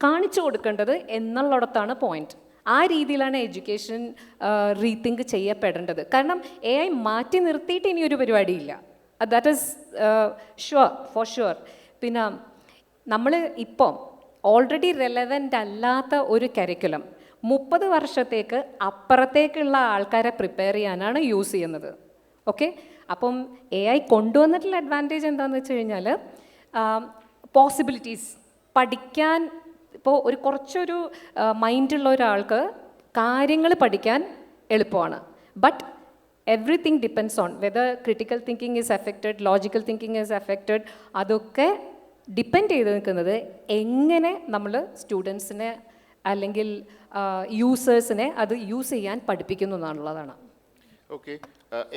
S4: കാണിച്ചു കൊടുക്കേണ്ടത് എന്നുള്ളിടത്താണ് പോയിന്റ്. ആ രീതിയിലാണ് എഡ്യൂക്കേഷൻ റീതിങ്ക് ചെയ്യപ്പെടേണ്ടത്. കാരണം AI മാറ്റി നിർത്തിയിട്ട് ഇനിയൊരു പരിപാടിയില്ല. That is sure, for sure. പിന്നെ നമ്മൾ ഇപ്പം ഓൾറെഡി റെലവൻ്റ് അല്ലാത്ത ഒരു കരിക്കുലം 30 വർഷത്തേക്ക് അപ്പുറത്തേക്കുള്ള ആൾക്കാരെ പ്രിപ്പയർ ചെയ്യാനാണ് യൂസ് ചെയ്യുന്നത്. ഓക്കെ, അപ്പം AI കൊണ്ടുവന്നിട്ടുള്ള അഡ്വാൻറ്റേജ് എന്താണെന്ന് വെച്ച് കഴിഞ്ഞാൽ പോസിബിലിറ്റീസ് പഠിക്കാൻ. ഇപ്പോൾ കുറച്ചൊരു മൈൻഡുള്ള ഒരാൾക്ക് കാര്യങ്ങൾ പഠിക്കാൻ എളുപ്പമാണ്. But everything depends on whether critical thinking is effected, logical thinking is effected. അതൊക്കെ ഡിപ്പെൻഡ് ചെയ്ത് നിൽക്കുന്നത് എങ്ങനെ നമ്മൾ സ്റ്റുഡൻസിനെ അല്ലെങ്കിൽ യൂസേഴ്സിനെ അത് യൂസ് ചെയ്യാൻ പഠിപ്പിക്കുന്നു എന്നുള്ളതാണ്.
S1: ഓക്കെ,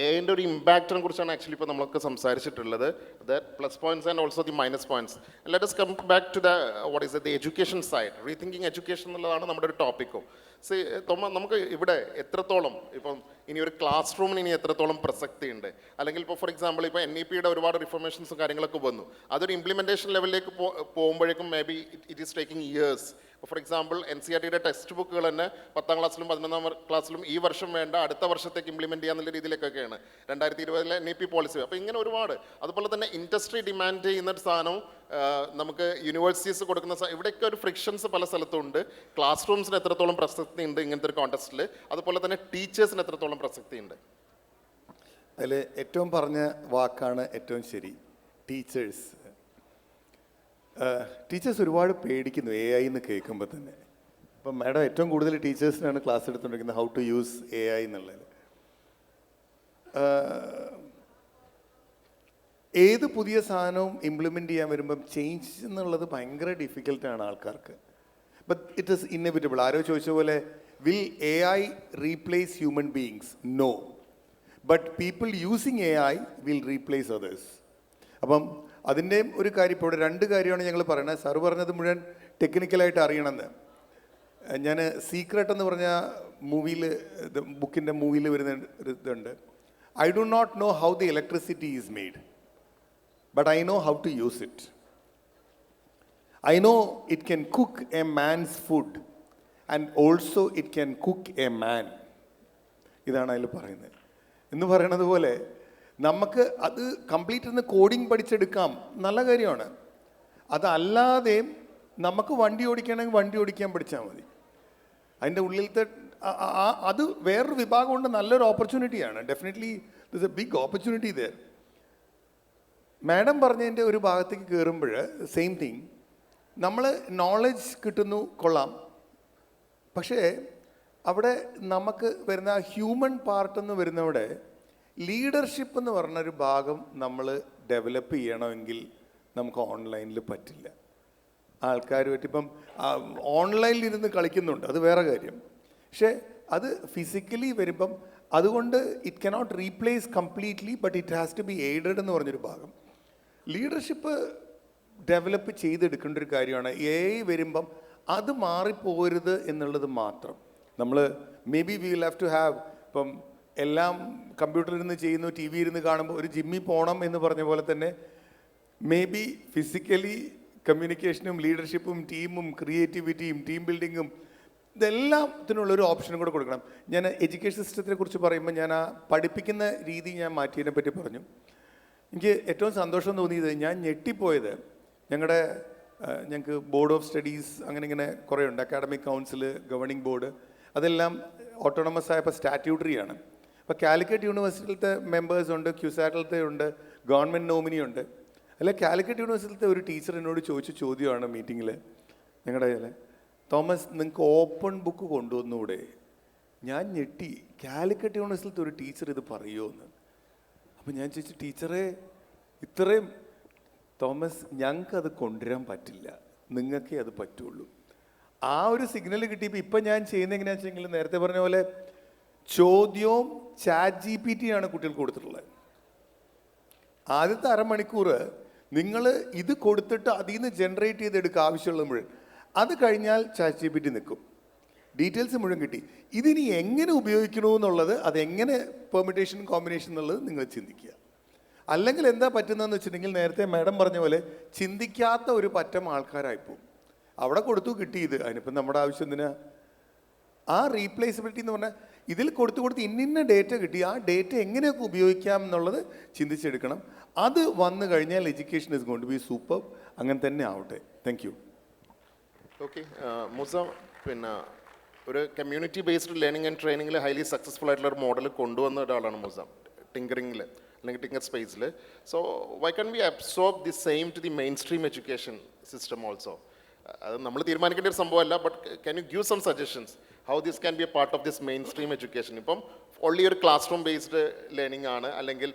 S1: എന്റെ ഒരു ഇമ്പാക്റ്റിനെ കുറിച്ചാണ് ആക്ച്വലി ഇപ്പോൾ നമ്മളൊക്കെ സംസാരിച്ചിട്ടുള്ളത്. The plus points and also the minus points. Let us come back to the what is the education side. Rethinking education എന്നുള്ളതാണ് നമ്മുടെ ഒരു ടോപ്പിക്കും. സി തോമ, നമുക്ക് ഇവിടെ എത്രത്തോളം ഇപ്പം ഇനി ഒരു ക്ലാസ് റൂമിന് ഇനി എത്രത്തോളം പ്രസക്തി ഉണ്ട്, അല്ലെങ്കിൽ ഇപ്പോൾ ഫോർ എക്സാമ്പിൾ ഇപ്പോൾ NEPയുടെ ഒരുപാട് റിഫോർമേഷൻസും കാര്യങ്ങളൊക്കെ വന്നു, അതൊരു ഇംപ്ലിമെൻറ്റേഷൻ ലെവലിലേക്ക് പോകുമ്പോഴേക്കും maybe it is taking years. For example NCERTയുടെ ടെക്സ്റ്റ് ബുക്കുകൾ തന്നെ 10ാം ക്ലാസ്സിലും 11ാം ക്ലാസ്സിലും ഈ വർഷം വേണ്ട അടുത്ത വർഷത്തേക്ക് ഇംപ്ലിമെൻറ്റ് ചെയ്യാന്നുള്ള രീതിയിലേക്കൊക്കെയാണ് 2020 NEP പോളിസി. അപ്പോൾ ഇങ്ങനെ ഒരുപാട്, അതുപോലെ തന്നെ ഇൻഡസ്ട്രി ഡിമാൻഡ് ചെയ്യുന്ന ഒരു സാധനവും നമുക്ക് യൂണിവേഴ്സിറ്റീസ് കൊടുക്കുന്ന ഇവിടെയൊക്കെ ഒരു ഫ്രിക്ഷൻസ് പല സ്ഥലത്തും ഉണ്ട്. ക്ലാസ് റൂംസിന് എത്രത്തോളം പ്രസക്തി ഉണ്ട് ഇങ്ങനത്തെ ഒരു കോൺടെസ്റ്റിൽ, അതുപോലെ തന്നെ ടീച്ചേഴ്സിന് എത്രത്തോളം പ്രസക്തി ഉണ്ട്?
S2: അതിൽ ഏറ്റവും പറഞ്ഞ വാക്കാണ് ഏറ്റവും ശരി, ടീച്ചേഴ്സ്. ടീച്ചേഴ്സ് ഒരുപാട് പേടിക്കുന്നു AI എന്ന് കേൾക്കുമ്പോൾ തന്നെ. അപ്പം മാഡം ഏറ്റവും കൂടുതൽ ടീച്ചേഴ്സിനാണ് ക്ലാസ് എടുത്തുകൊണ്ടിരിക്കുന്നത് ഹൗ ടു യൂസ് AI എന്നുള്ളത്. ഏത് പുതിയ സാധനവും ഇംപ്ലിമെൻ്റ് ചെയ്യാൻ വരുമ്പം ചേഞ്ച് എന്നുള്ളത് ഭയങ്കര ഡിഫിക്കൽട്ടാണ് ആൾക്കാർക്ക്. But it is inevitable. ആരോ ചോദിച്ച പോലെ, will AI replace human beings? No, but people using AI will replace others. അപ്പം അതിൻ്റെ ഒരു കാര്യം, ഇപ്പോൾ ഇവിടെ 2 കാര്യമാണ് ഞങ്ങൾ പറയുന്നത്. സാറ് പറഞ്ഞത് മുഴുവൻ ടെക്നിക്കലായിട്ട് അറിയണമെന്ന്. ഞാൻ സീക്രട്ട് എന്ന് പറഞ്ഞ മൂവിയിൽ, ബുക്കിൻ്റെ മൂവിയിൽ വരുന്ന ഒരു ഇതുണ്ട്. I do not know how the electricity is made, but I know how to use it. I know it can cook a man's food and also it can cook a man. ഇതാണ് അതിൽ പറയുന്നത്. എന്ന് പറയണത് പോലെ നമുക്ക് അത് complete ഒന്ന് coding പഠിച്ചെടുക്കാം, നല്ല കാര്യമാണ്. അതല്ലാതെയും നമുക്ക് വണ്ടി ഓടിക്കണമെങ്കിൽ വണ്ടി ഓടിക്കാൻ പഠിച്ചാൽ മതി. അതിൻ്റെ ഉള്ളിലത്തെ അത് വേറൊരു വിഭാഗമുണ്ട്, നല്ലൊരു ഓപ്പർച്യൂണിറ്റിയാണ്. Definitely this a big opportunity there. Madam പറഞ്ഞതിൻ്റെ ഒരു ഭാഗത്തേക്ക് കയറുമ്പോൾ സെയിം തിങ്, നമ്മൾ നോളജ് കിട്ടുന്നു, കൊള്ളാം. പക്ഷേ അവിടെ നമുക്ക് വരുന്ന ഹ്യൂമൻ പാർട്ടെന്ന് വരുന്നവിടെ ലീഡർഷിപ്പ് എന്ന് പറഞ്ഞൊരു ഭാഗം നമ്മൾ ഡെവലപ്പ് ചെയ്യണമെങ്കിൽ നമുക്ക് ഓൺലൈനിൽ പറ്റില്ല. ആൾക്കാരുമായിട്ട് ഇപ്പം ഓൺലൈനിലിരുന്ന് കളിക്കുന്നുണ്ട്, അത് വേറെ കാര്യം. പക്ഷേ അത് ഫിസിക്കലി വരുമ്പം അതുകൊണ്ട് it cannot replace completely, but it has to be aided എന്ന് പറഞ്ഞൊരു ഭാഗം. ലീഡർഷിപ്പ് ഡെവലപ്പ് ചെയ്തെടുക്കേണ്ട ഒരു കാര്യമാണ്. AI വരുമ്പം അത് മാറിപ്പോരുത് എന്നുള്ളത് മാത്രം. നമ്മൾ maybe we will have to have, ഇപ്പം എല്ലാം കമ്പ്യൂട്ടറിൽ നിന്ന് ചെയ്യുന്നു, TV ഇരുന്ന് കാണുമ്പോൾ ഒരു ജിമ്മിൽ പോകണം എന്ന് പറഞ്ഞ പോലെ തന്നെ മേ ബി ഫിസിക്കലി കമ്മ്യൂണിക്കേഷനും ലീഡർഷിപ്പും ടീമും ക്രിയേറ്റിവിറ്റിയും ടീം ബിൽഡിങ്ങും ഇതെല്ലാത്തിനുള്ളൊരു ഓപ്ഷനും കൂടെ കൊടുക്കണം. ഞാൻ എഡ്യൂക്കേഷൻ സിസ്റ്റത്തിനെ കുറിച്ച് പറയുമ്പോൾ ഞാൻ ആ പഠിപ്പിക്കുന്ന രീതി ഞാൻ മാറ്റിയതിനെ പറ്റി പറഞ്ഞു. എനിക്ക് ഏറ്റവും സന്തോഷം തോന്നിയത്, ഞാൻ ഞെട്ടിപ്പോയത്, ഞങ്ങളുടെ ഞങ്ങൾക്ക് ബോർഡ് ഓഫ് സ്റ്റഡീസ് അങ്ങനെ ഇങ്ങനെ കുറേ ഉണ്ട്, അക്കാഡമിക് കൗൺസിൽ, ഗവർണിംഗ് ബോർഡ്, അതെല്ലാം ഓട്ടോണമസ് ആയപ്പോൾ സ്റ്റാറ്റ്യൂട്ടറിയാണ്. അപ്പോൾ കാലിക്കറ്റ് യൂണിവേഴ്സിറ്റിയിലത്തെ മെമ്പേഴ്സ് ഉണ്ട്, ക്യുസാറ്റിലത്തെ ഉണ്ട്, ഗവൺമെൻറ് നോമിനി ഉണ്ട്. അല്ല, കാലിക്കറ്റ് യൂണിവേഴ്സിറ്റിയിലത്തെ ഒരു ടീച്ചർ എന്നോട് ചോദിച്ച ചോദ്യമാണ് മീറ്റിങ്ങിൽ, ഞങ്ങളുടെ കയ്യിൽ, തോമസ് നിങ്ങൾക്ക് ഓപ്പൺ ബുക്ക് കൊണ്ടുവന്നൂടെ? ഞാൻ ഞെട്ടി, കാലിക്കറ്റ് യൂണിവേഴ്സിറ്റിയിലത്തെ ഒരു ടീച്ചർ ഇത് പറയുമോ എന്ന്. അപ്പോൾ ഞാൻ ചോദിച്ചു, ടീച്ചറെ ഇത്രയും, തോമസ് ഞങ്ങൾക്കത് കൊണ്ടുവരാൻ പറ്റില്ല, നിങ്ങൾക്കേ അത് പറ്റുള്ളൂ. ആ ഒരു സിഗ്നൽ കിട്ടിയപ്പോൾ ഇപ്പം ഞാൻ ചെയ്യുന്നത് എങ്ങനെയാണെന്ന് വെച്ചെങ്കിൽ, നേരത്തെ പറഞ്ഞ പോലെ ചോദ്യവും ChatGPT ആണ് കുട്ടികൾക്ക് കൊടുത്തിട്ടുള്ളത്. ആദ്യത്തെ അരമണിക്കൂർ നിങ്ങൾ ഇത് കൊടുത്തിട്ട് അതിൽ നിന്ന് ജനറേറ്റ് ചെയ്തെടുക്കുക ആവശ്യമുള്ള, അത് കഴിഞ്ഞാൽ ChatGPT നിൽക്കും, ഡീറ്റെയിൽസ് മുഴുവൻ കിട്ടി. ഇതിനി എങ്ങനെ ഉപയോഗിക്കണമെന്നുള്ളത്, അതെങ്ങനെ പെർമിറ്റേഷൻ കോമ്പിനേഷൻ എന്നുള്ളത് നിങ്ങൾ ചിന്തിക്കുക. അല്ലെങ്കിൽ എന്താ പറ്റുന്നതെന്ന് വെച്ചിട്ടുണ്ടെങ്കിൽ, നേരത്തെ മാഡം പറഞ്ഞ പോലെ ചിന്തിക്കാത്ത ഒരു പറ്റം ആൾക്കാരായിപ്പോവും. അവിടെ കൊടുത്തു കിട്ടി, ഇത് അതിനിപ്പം നമ്മുടെ ആവശ്യം എന്തിനാ? ആ റീപ്ലേസബിലിറ്റി എന്ന് പറഞ്ഞാൽ ഇതിൽ കൊടുത്ത് ഇന്ന ഡേറ്റ കിട്ടി, ആ ഡേറ്റ എങ്ങനെയൊക്കെ ഉപയോഗിക്കാം എന്നുള്ളത് ചിന്തിച്ചെടുക്കണം. അത് വന്നു കഴിഞ്ഞാൽ education is going to be super. അങ്ങനെ തന്നെ ആവട്ടെ. Thank you.
S1: ഓക്കെ, മുസ, പിന്നെ ഒരു കമ്മ്യൂണിറ്റി ബേസ്ഡ് ലേണിംഗ് ആൻഡ് ട്രെയിനിങ്ങിൽ ഹൈലി സക്സസ്ഫുൾ ആയിട്ടുള്ള ഒരു മോഡൽ കൊണ്ടുവന്ന ഒരാളാണ് മുസ, ടിങ്കറിങ്ങിൽ അല്ലെങ്കിൽ ടിങ്കർ സ്പേസിൽ. So why can we absorb the same to the main stream education system also? അത് നമ്മൾ തീരുമാനിക്കേണ്ട ഒരു സംഭവമല്ല, but can you give some suggestions how this can be a part of this main stream education? ഇപ്പം only ഒരു class room based learning ആണ്, അല്ലെങ്കിൽ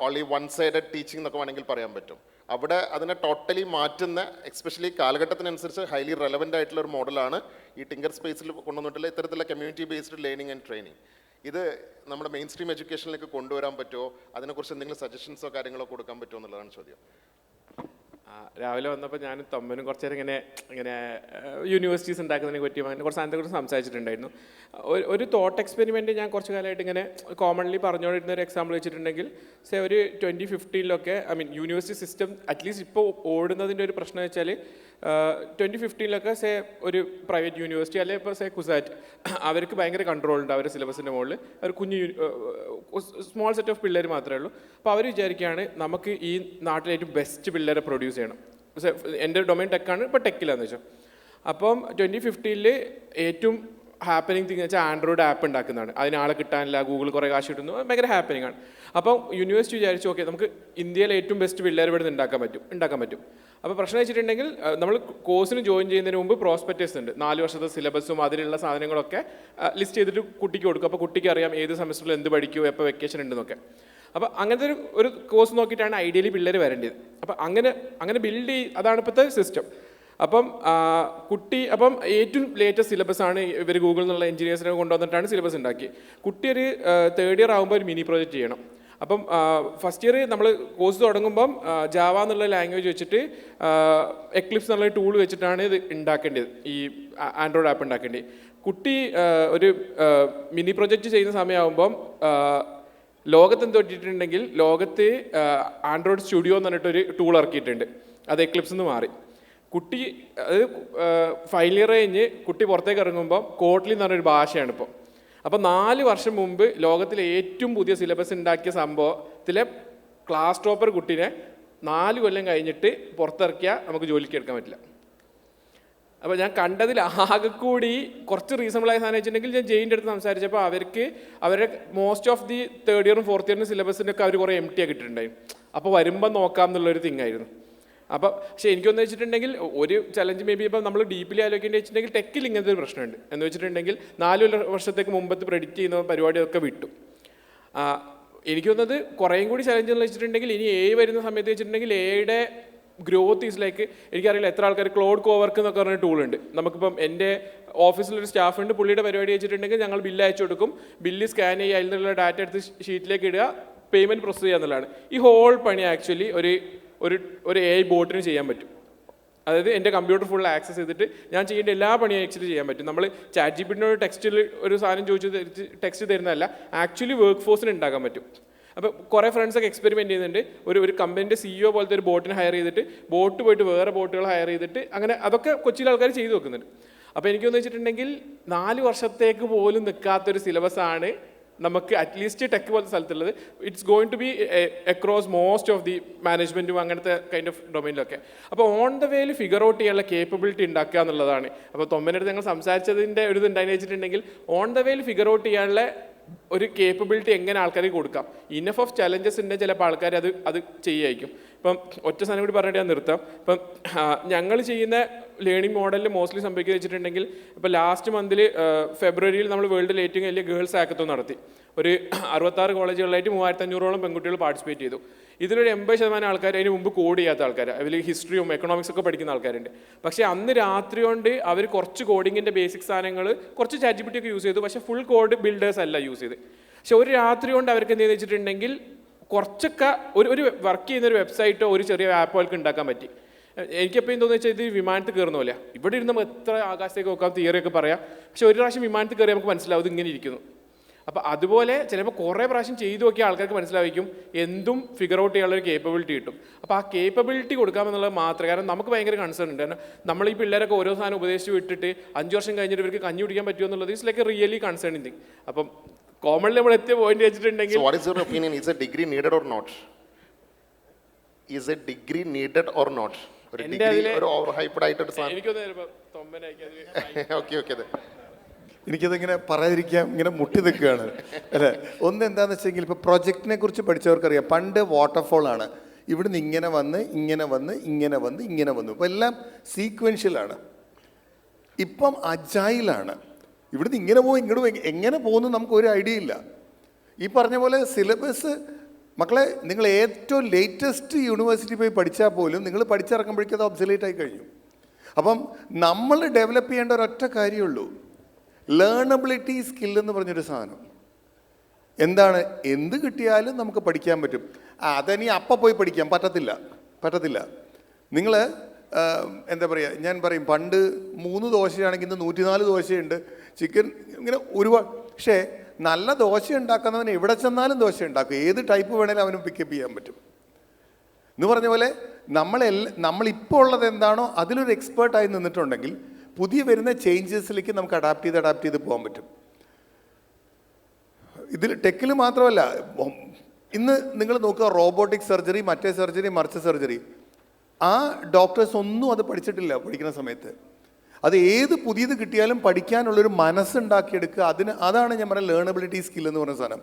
S1: only one sided teaching എന്നൊക്കെ വേണമെങ്കിൽ പറയാൻ പറ്റും. അവിടെ അതിനെ ടോട്ടലി മാറ്റുന്ന, എക്സ്പെഷ്യലി കാലഘട്ടത്തിനനുസരിച്ച് ഹൈലി റെലവൻ്റ് ആയിട്ടുള്ള ഒരു മോഡലാണ് ഈ ടിങ്കർ സ്പേസിൽ കൊണ്ടുവന്നിട്ടുള്ള ഇത്തരത്തിലുള്ള community based learning and training. ഇത് നമ്മുടെ മെയിൻ സ്ട്രീം എഡ്യൂക്കേഷനിലേക്ക് കൊണ്ടുവരാൻ പറ്റുമോ? അതിനെക്കുറിച്ച് എന്തെങ്കിലും സജഷൻസോ കാര്യങ്ങളോ കൊടുക്കാൻ പറ്റുമോ എന്നുള്ളതാണ് ചോദ്യം.
S3: രാവിലെ വന്നപ്പോൾ ഞാനും തമ്മനും കുറച്ച് നേരം ഇങ്ങനെ യൂണിവേഴ്സിറ്റീസ് ഉണ്ടാക്കുന്നതിനെ പറ്റി അങ്ങനെ കുറച്ച് അതിനെക്കുറിച്ച് സംസാരിച്ചിട്ടുണ്ടായിരുന്നു. ഒരു തോട്ട് എക്സ്പെരിമെൻറ്റ് ഞാൻ കുറച്ച് കാലമായിട്ട് ഇങ്ങനെ കോമൺലി പറഞ്ഞുകൊണ്ടിരുന്ന ഒരു എക്സാമ്പിൾ വെച്ചിട്ടുണ്ടെങ്കിൽ, സേ ഒരു 2015 I mean university system at least ഇപ്പോൾ ഓടുന്നതിൻ്റെ ഒരു പ്രശ്നം വെച്ചാൽ 2015 സേ ഒരു പ്രൈവറ്റ് യൂണിവേഴ്സിറ്റി അല്ലെങ്കിൽ ഇപ്പോൾ സേ കുസാറ്റ്, അവർക്ക് ഭയങ്കര കൺട്രോൾ ഉണ്ട് അവരുടെ സിലബസിൻ്റെ മുകളിൽ. അവർ സ്മോൾ സെറ്റ് ഓഫ് പിള്ളേർ മാത്രമേ ഉള്ളൂ. അപ്പോൾ അവർ വിചാരിക്കുകയാണ് നമുക്ക് ഈ നാട്ടിലെ ഏറ്റവും ബെസ്റ്റ് പിള്ളേരെ പ്രൊഡ്യൂസ് ചെയ്യണം. എൻ്റെ ഡൊമൈൻ ടെക്കാണ്, ഇപ്പോൾ ടെക്കിലാന്ന് വെച്ചാൽ. അപ്പം 2015 ഏറ്റവും ഹാപ്പനിങ് തിങ് വെച്ചാൽ ആൻഡ്രോയിഡ് ആപ്പ് ഉണ്ടാക്കുന്നതാണ്. അതിനാളെ കിട്ടാനില്ല, ഗൂഗിൾ കുറേ കാശ് കിട്ടുന്നു, ഭയങ്കര ഹാപ്പനിങ് ആണ്. അപ്പം യൂണിവേഴ്സിറ്റി വിചാരിച്ചു, ഓക്കെ നമുക്ക് ഇന്ത്യയിലെ ഏറ്റവും ബെസ്റ്റ് പിള്ളേർ ഇവിടെ നിന്ന് ഉണ്ടാക്കാൻ പറ്റും. അപ്പോൾ പ്രശ്നം വെച്ചിട്ടുണ്ടെങ്കിൽ, നമ്മൾ കോഴ്സിന് ജോയിൻ ചെയ്യുന്നതിന് മുമ്പ് പ്രോസ്പെക്ടസ് ഉണ്ട്, 4 വർഷത്തെ സിലബസും അതിലുള്ള സാധനങ്ങളൊക്കെ ലിസ്റ്റ് ചെയ്തിട്ട് കുട്ടിക്ക് കൊടുക്കും. അപ്പോൾ കുട്ടിക്ക് അറിയാം ഏത് സെമസ്റ്ററിൽ എന്ത് പഠിക്കുമോ, എപ്പോൾ വെക്കേഷൻ ഉണ്ടെന്നൊക്കെ. അപ്പോൾ അങ്ങനത്തെ ഒരു കോഴ്സ് നോക്കിയിട്ടാണ് ഐഡിയലി പിള്ളേർ വരേണ്ടത്. അപ്പോൾ അങ്ങനെ ബിൽഡ് അതാണ് ഇപ്പോഴത്തെ സിസ്റ്റം. അപ്പം ഏറ്റവും ലേറ്റസ്റ്റ് സിലബസ് ആണ് ഇവർ ഗൂഗിളിൽ നിന്നുള്ള എഞ്ചിനീയേഴ്സിനെ കൊണ്ടുവന്നിട്ടാണ് സിലബസ് ഉണ്ടാക്കിയത്. കുട്ടി ഒരു 3rd ഇയർ ആകുമ്പോൾ ഒരു മിനി പ്രോജക്റ്റ് ചെയ്യണം. അപ്പം ഫസ്റ്റ് ഇയർ നമ്മൾ കോഴ്സ് തുടങ്ങുമ്പം ജാവ എന്നുള്ള ലാംഗ്വേജ് വെച്ചിട്ട് എക്ലിപ്സ് എന്നുള്ള ടൂൾ വെച്ചിട്ടാണ് ഇത് ഉണ്ടാക്കേണ്ടത്, ഈ ആൻഡ്രോയിഡ് ആപ്പ് ഉണ്ടാക്കേണ്ടത്. കുട്ടി ഒരു മിനി പ്രൊജക്റ്റ് ചെയ്യുന്ന സമയമാകുമ്പം ലോകത്ത് എന്ത് പറ്റിയിട്ടുണ്ടെങ്കിൽ, ലോകത്ത് ആൻഡ്രോയിഡ് സ്റ്റുഡിയോ എന്ന് പറഞ്ഞിട്ടൊരു ടൂൾ ഇറക്കിയിട്ടുണ്ട്. അത് എക്ലിപ്സ് നിന്ന് മാറി. കുട്ടി അത് ഫൈനൽ ഇയർ കഴിഞ്ഞ് കുട്ടി പുറത്തേക്ക് ഇറങ്ങുമ്പോൾ കോട്ട്ലി എന്ന് പറഞ്ഞൊരു ഭാഷയാണ് ഇപ്പോൾ. അപ്പോൾ 4 വർഷം മുമ്പ് ലോകത്തിലെ ഏറ്റവും പുതിയ സിലബസ് ഉണ്ടാക്കിയ സംഭവത്തിലെ ക്ലാസ് ടോപ്പർ കുട്ടീനെ 4 കൊല്ലം കഴിഞ്ഞിട്ട് പുറത്തിറക്കിയാൽ നമുക്ക് ജോലിക്ക് എടുക്കാൻ പറ്റില്ല. അപ്പോൾ ഞാൻ കണ്ടതിൽ ആകെ കൂടി കുറച്ച് റീസണബിളായ സാധനം വെച്ചിട്ടുണ്ടെങ്കിൽ, ഞാൻ ജെയിൻ്റെ അടുത്ത് സംസാരിച്ചപ്പോൾ അവരുടെ most of the 3rd ഇയറും 4th ഇയറിനും സിലബസിൻ്റെ ഒക്കെ അവർ കുറേ എംടി ആക്കിയിട്ടുണ്ടായിരുന്നു. അപ്പോൾ വരുമ്പം നോക്കാം എന്നുള്ളൊരു തിങ്ങായിരുന്നു. അപ്പോൾ പക്ഷേ എനിക്കൊന്ന് വെച്ചിട്ടുണ്ടെങ്കിൽ ഒരു ചലഞ്ച് മേ ബി ഇപ്പം നമ്മൾ ഡീപ്ലി ആലോചിക്കേണ്ടി വെച്ചിട്ടുണ്ടെങ്കിൽ ടെക്കിൽ ഇങ്ങനത്തെ ഒരു പ്രശ്നമുണ്ട്. എന്ന് വെച്ചിട്ടുണ്ടെങ്കിൽ 4 വർഷത്തേക്ക് മുമ്പത്ത് പ്രെഡിക്റ്റ് ചെയ്യുന്ന പരിപാടിയൊക്കെ വിട്ടു. എനിക്ക് തോന്നുന്നത് കുറേയും കൂടി ചലഞ്ച് എന്ന് വെച്ചിട്ടുണ്ടെങ്കിൽ, ഇനി വരുന്ന സമയത്ത് വെച്ചിട്ടുണ്ടെങ്കിൽ എയുടെ ഗ്രോത്ത് ഈസ് ലൈക്ക്, എനിക്കറിയില്ല എത്ര ആൾക്കാർ ക്ലോഡ് കോവർക്ക് എന്നൊക്കെ പറഞ്ഞ ടൂളുണ്ട്. നമുക്കിപ്പം എൻ്റെ ഓഫീസിലൊരു സ്റ്റാഫ് ഉണ്ട്, പുള്ളിയുടെ പരിപാടി വെച്ചിട്ടുണ്ടെങ്കിൽ ഞങ്ങൾ ബില്ല് അയച്ചു കൊടുക്കും, ബില്ല് സ്കാൻ ചെയ്യുക, അതിൽ നിന്നുള്ള ഡാറ്റ എടുത്ത് ഷീറ്റിലേക്ക് ഇടുക, പേയ്മെൻറ്റ് പ്രൊസസ് ചെയ്യുക എന്നുള്ളതാണ്. ഈ ഹോൾ പണി ആക്ച്വലി ഒരു AI ബോട്ടിന് ചെയ്യാൻ പറ്റും. അതായത് എൻ്റെ കമ്പ്യൂട്ടർ ഫുൾ ആക്സസ് ചെയ്തിട്ട് ഞാൻ ചെയ്യേണ്ട എല്ലാ പണിയും ആക്ച്വലി ചെയ്യാൻ പറ്റും. നമ്മൾ ChatGPTനോട് ടെക്സ്റ്റിൽ ഒരു സാധനം ചോദിച്ച് ടെക്സ്റ്റ് തരുന്നതല്ല, ആക്ച്വലി വർക്ക് ഫോഴ്സിന് ഉണ്ടാക്കാൻ പറ്റും. അപ്പോൾ കുറേ ഫ്രണ്ട്സൊക്കെ എക്സ്പെരിമെൻറ്റ് ചെയ്യുന്നുണ്ട്. ഒരു കമ്പനിൻ്റെ CEO പോലത്തെ ഒരു ബോട്ടിനെ ഹയർ ചെയ്തിട്ട് ബോട്ട് പോയിട്ട് വേറെ ബോട്ടുകൾ ഹയർ ചെയ്തിട്ട് അങ്ങനെ അതൊക്കെ കൊച്ചിയിലെ ആൾക്കാർ ചെയ്തു വെക്കുന്നുണ്ട്. അപ്പോൾ എനിക്കൊന്ന് വെച്ചിട്ടുണ്ടെങ്കിൽ 4 വർഷത്തേക്ക് പോലും നിൽക്കാത്തൊരു സിലബസാണ് നമുക്ക് അറ്റ്ലീസ്റ്റ് ടെക് പോലത്തെ സ്ഥലത്തുള്ളത് it's going to be across most of the മാനേജ്മെൻറ്റും അങ്ങനത്തെ കൈൻഡ് ഓഫ് ഡൊമൈനിലൊക്കെ. അപ്പോൾ ഓൺ ദ വേയിൽ ഫിഗർ ഔട്ട് ചെയ്യാനുള്ള കേപ്പബിലിറ്റി ഉണ്ടാക്കുക എന്നുള്ളതാണ്. അപ്പോൾ തൊമ്മനടുത്ത് ഞങ്ങൾ സംസാരിച്ചതിൻ്റെ ഒരു ഇത് ഉണ്ടായെന്ന് വെച്ചിട്ടുണ്ടെങ്കിൽ ഓൺ ദ വേയിൽ ഫിഗർ ഔട്ട് ചെയ്യാനുള്ള ഒരു കേപ്പബിലിറ്റി എങ്ങനെ ആൾക്കാർക്ക് കൊടുക്കാം. ഇനഫ് ഓഫ് ചലഞ്ചസ് ഉണ്ട്, ചിലപ്പോൾ ആൾക്കാർ അത് ചെയ്യായിരിക്കും. ഇപ്പം ഒറ്റ സാധനം കൂടി പറഞ്ഞിട്ട് ഞാൻ നിർത്താം. ഇപ്പം ഞങ്ങൾ ചെയ്യുന്ന ലേണിംഗ് മോഡലിൽ മോസ്റ്റ്ലി സംഭവിക്കുന്നത് വെച്ചിട്ടുണ്ടെങ്കിൽ ഇപ്പോൾ ലാസ്റ്റ് മന്തിൽ ഫെബ്രുവരിയിൽ നമ്മൾ വേൾഡിൽ ഏറ്റവും വലിയ ഗേൾസ് ആക്കത്തോൺ നടത്തി. ഒരു 66 കോളേജുകളിലായിട്ട് 3500ഓളം പെൺകുട്ടികൾ പാർട്ടിസിപ്പേറ്റ് ചെയ്തു. ഇതിലൊരു 80% ആൾക്കാർ അതിന് മുമ്പ് കോഡ് ചെയ്യാത്ത ആൾക്കാർ, അതിൽ ഹിസ്റ്ററിയും എക്കണോമിക്സ് ഒക്കെ പഠിക്കുന്ന ആൾക്കാരുണ്ട്. പക്ഷേ അന്ന് രാത്രി കൊണ്ട് അവർ കുറച്ച് കോഡിങ്ങിൻ്റെ ബേസിക് സാധനങ്ങൾ കുറച്ച് ChatGPT ഒക്കെ യൂസ് ചെയ്തു, പക്ഷേ ഫുൾ കോഡ് ബിൽഡേഴ്സ് അല്ല യൂസ് ചെയ്ത്. പക്ഷെ ഒരു രാത്രി കൊണ്ട് അവർക്ക് എന്തെന്ന് വെച്ചിട്ടുണ്ടെങ്കിൽ കുറച്ചൊക്കെ ഒരു വർക്ക് ചെയ്യുന്ന ഒരു വെബ്സൈറ്റോ ഒരു ചെറിയ ആപ്പോ അവർക്ക് ഉണ്ടാക്കാൻ പറ്റി. എനിക്കെപ്പോഴും തോന്നുന്നു വെച്ചാൽ ഇത് വിമാനത്തിൽ കയറുന്ന പോലെ, ഇവിടെ ഇരുന്ന് നമുക്ക് എത്ര ആകാശത്തേക്ക് നോക്കാം, തിയറിയൊക്കെ പറയാം, പക്ഷെ ഒരു പ്രാവശ്യം വിമാനത്തിൽ കയറി നമുക്ക് മനസ്സിലാവും ഇത് ഇങ്ങനെ ഇരിക്കുന്നു. അപ്പോൾ അതുപോലെ ചിലപ്പോൾ കുറേ പ്രാവശ്യം ചെയ്തു നോക്കിയ ആൾക്കാർക്ക് മനസ്സിലായിരിക്കും എന്തും ഫിഗർ ഔട്ട് ചെയ്യാനുള്ള ഒരു കേപ്പബിലിറ്റി കിട്ടും. അപ്പോൾ ആ കേപ്പബിലിറ്റി കൊടുക്കാമെന്നുള്ളത് മാത്രമേ, കാരണം നമുക്ക് ഭയങ്കര കൺസേൺ ഉണ്ട്. കാരണം നമ്മൾ ഈ പിള്ളേരൊക്കെ ഓരോ സാധനം ഉപദേശിച്ച് വിട്ടിട്ട് 5 വർഷം കഴിഞ്ഞിട്ട് ഇവർക്ക് കഞ്ഞി കുടിക്കാൻ പറ്റുമോ എന്നുള്ളത് it's like A really concerning thing. അപ്പം കോമൺലി നമ്മൾ എത്തിയ പോയിന്റ് വെച്ചിട്ടുണ്ടെങ്കിൽ
S1: So what is your opinion? Is a degree needed or not? Is a degree needed or not? ഒരു ഡിഗ്രി ഒരു ഓവർ ഹൈപ്ഡ് ആയിട്ടൊരു സാധനം.
S3: എനിക്കൊന്നും തൊമ്മനായിരിക്കും.
S1: ഓക്കെ
S2: എനിക്കതിങ്ങനെ പറയാതിരിക്കാൻ ഇങ്ങനെ മുട്ടി നിൽക്കുകയാണ് അല്ലേ. ഒന്ന് എന്താണെന്ന് വെച്ചെങ്കിൽ ഇപ്പോൾ പ്രൊജക്റ്റിനെ കുറിച്ച് പഠിച്ചവർക്കറിയാം, പണ്ട് വാട്ടർഫോൾ ആണ്, ഇവിടുന്ന് ഇങ്ങനെ വന്ന് ഇങ്ങനെ വന്ന് ഇങ്ങനെ വന്ന് ഇങ്ങനെ വന്നു. ഇപ്പോൾ എല്ലാം സീക്വൻഷ്യലാണ്. ഇപ്പം അജൈലാണ്, ഇവിടുന്ന് ഇങ്ങനെ പോകും ഇങ്ങോട്ട് പോകും, എങ്ങനെ പോകുന്നു നമുക്ക് ഒരു ഐഡിയ ഇല്ല. ഈ പറഞ്ഞ പോലെ സിലബസ് മക്കളെ നിങ്ങൾ ഏറ്റവും ലേറ്റസ്റ്റ് യൂണിവേഴ്സിറ്റി പോയി പഠിച്ചാൽ പോലും നിങ്ങൾ പഠിച്ചിറങ്ങുമ്പോഴേക്കും അത് ഒബ്സലേറ്റ് ആയി കഴിഞ്ഞു. അപ്പം നമ്മൾ ഡെവലപ്പ് ചെയ്യേണ്ട ഒരൊറ്റ കാര്യമുള്ളൂ, ലേണബിലിറ്റി സ്കിൽ എന്ന് പറഞ്ഞൊരു സാധനം. എന്താണ്? എന്ത് കിട്ടിയാലും നമുക്ക് പഠിക്കാൻ പറ്റും. അതിനി അപ്പം പോയി പഠിക്കാൻ പറ്റത്തില്ല. നിങ്ങൾ എന്താ പറയുക, ഞാൻ പറയും പണ്ട് 3 ദോശയാണെങ്കിൽ ഇന്ന് 104 ദോശയുണ്ട്, ചിക്കൻ ഇങ്ങനെ ഒരുപാട്. പക്ഷേ നല്ല ദോശ ഉണ്ടാക്കുന്നവന് എവിടെ ചെന്നാലും ദോശ ഉണ്ടാക്കും, ഏത് ടൈപ്പ് വേണേലും അവനും പിക്കപ്പ് ചെയ്യാൻ പറ്റും എന്ന് പറഞ്ഞ പോലെ നമ്മളിപ്പോൾ ഉള്ളത് എന്താണോ അതിലൊരു എക്സ്പേർട്ടായി നിന്നിട്ടുണ്ടെങ്കിൽ പുതിയ വരുന്ന ചേഞ്ചസിലേക്ക് നമുക്ക് അഡാപ്റ്റ് ചെയ്ത് പോകാൻ പറ്റും. ഇതിൽ ടെക്കിൽ മാത്രമല്ല, ഇന്ന് നിങ്ങൾ നോക്കുക, റോബോട്ടിക് സർജറി, മറ്റേ സർജറി, മറിച്ച സർജറി, ആ ഡോക്ടേഴ്സ് ഒന്നും അത് പഠിച്ചിട്ടില്ല പഠിക്കുന്ന സമയത്ത്. അത് ഏത് പുതിയത് കിട്ടിയാലും പഠിക്കാനുള്ളൊരു മനസ്സുണ്ടാക്കിയെടുക്കുക, അതാണ് ഞാൻ പറയുന്നത് ലേണബിലിറ്റി സ്കിൽ എന്ന് പറയുന്ന സാധനം.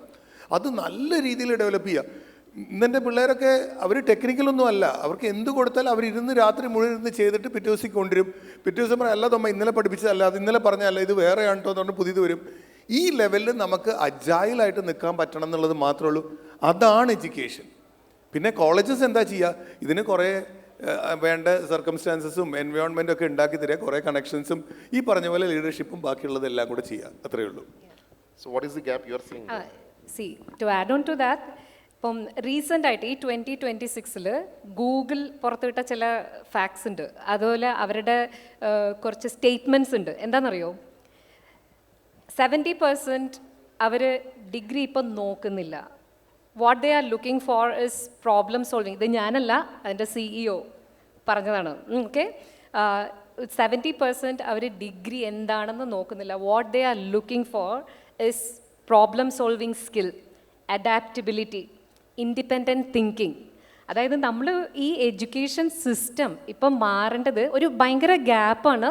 S2: അത് നല്ല രീതിയിൽ ഡെവലപ്പ് ചെയ്യുക. ഇന്നെൻ്റെ പിള്ളേരൊക്കെ അവർ ടെക്നിക്കലൊന്നും അല്ല, അവർക്ക് എന്ത് കൊടുത്താലും അവരിരുന്ന് രാത്രി മുഴുവൻ ഇരുന്ന് ചെയ്തിട്ട് പിറ്റേ ദിവസം കൊണ്ടുവരും. പിറ്റേ ദിവസം പറയാം അല്ല തൊമ്മ ഇന്നലെ പഠിപ്പിച്ചതല്ല, അത് ഇന്നലെ പറഞ്ഞതല്ല, ഇത് വേറെയാണ് കേട്ടോ എന്ന് പറഞ്ഞ് പുതിയത് വരും. ഈ ലെവലിൽ നമുക്ക് അജൈലായിട്ട് നിൽക്കാൻ പറ്റണം എന്നുള്ളത് മാത്രമേ ഉള്ളൂ. അതാണ് എഡ്യൂക്കേഷൻ. പിന്നെ കോളേജസ് എന്താ ചെയ്യുക, ഇതിന് കുറേ വേണ്ട സർക്കംസ്റ്റാൻസസും എൻവയോൺമെൻറ്റും ഒക്കെ ഉണ്ടാക്കി തരിക, കുറേ കണക്ഷൻസും ഈ പറഞ്ഞ പോലെ ലീഡർഷിപ്പും ബാക്കിയുള്ളതെല്ലാം കൂടെ ചെയ്യുക, അത്രയേ ഉള്ളൂ.
S1: So what is the gap you are seeing?
S4: To add on to that, ഇപ്പം റീസെൻ്റ് ആയിട്ട് ഈ 2026 ഗൂഗിൾ പുറത്തുവിട്ട ചില ഫാക്ട്സ് ഉണ്ട്, അതുപോലെ അവരുടെ കുറച്ച് സ്റ്റേറ്റ്മെൻറ്റ്സ് ഉണ്ട്. എന്താണെന്നറിയോ, 70% അവർ ഡിഗ്രി ഇപ്പം നോക്കുന്നില്ല. What they are looking for is problem solving. ഇത് ഞാനല്ല, അതിൻ്റെ CEO പറഞ്ഞതാണ്. ഓക്കെ, 70% അവർ ഡിഗ്രി എന്താണെന്ന് നോക്കുന്നില്ല. What they are looking for is problem solving skill, adaptability, independent thinking. അതായത് നമ്മൾ ഈ എഡ്യൂക്കേഷൻ സിസ്റ്റം ഇപ്പം മാറേണ്ടത് ഒരു ഭയങ്കര ഗ്യാപ്പാണ്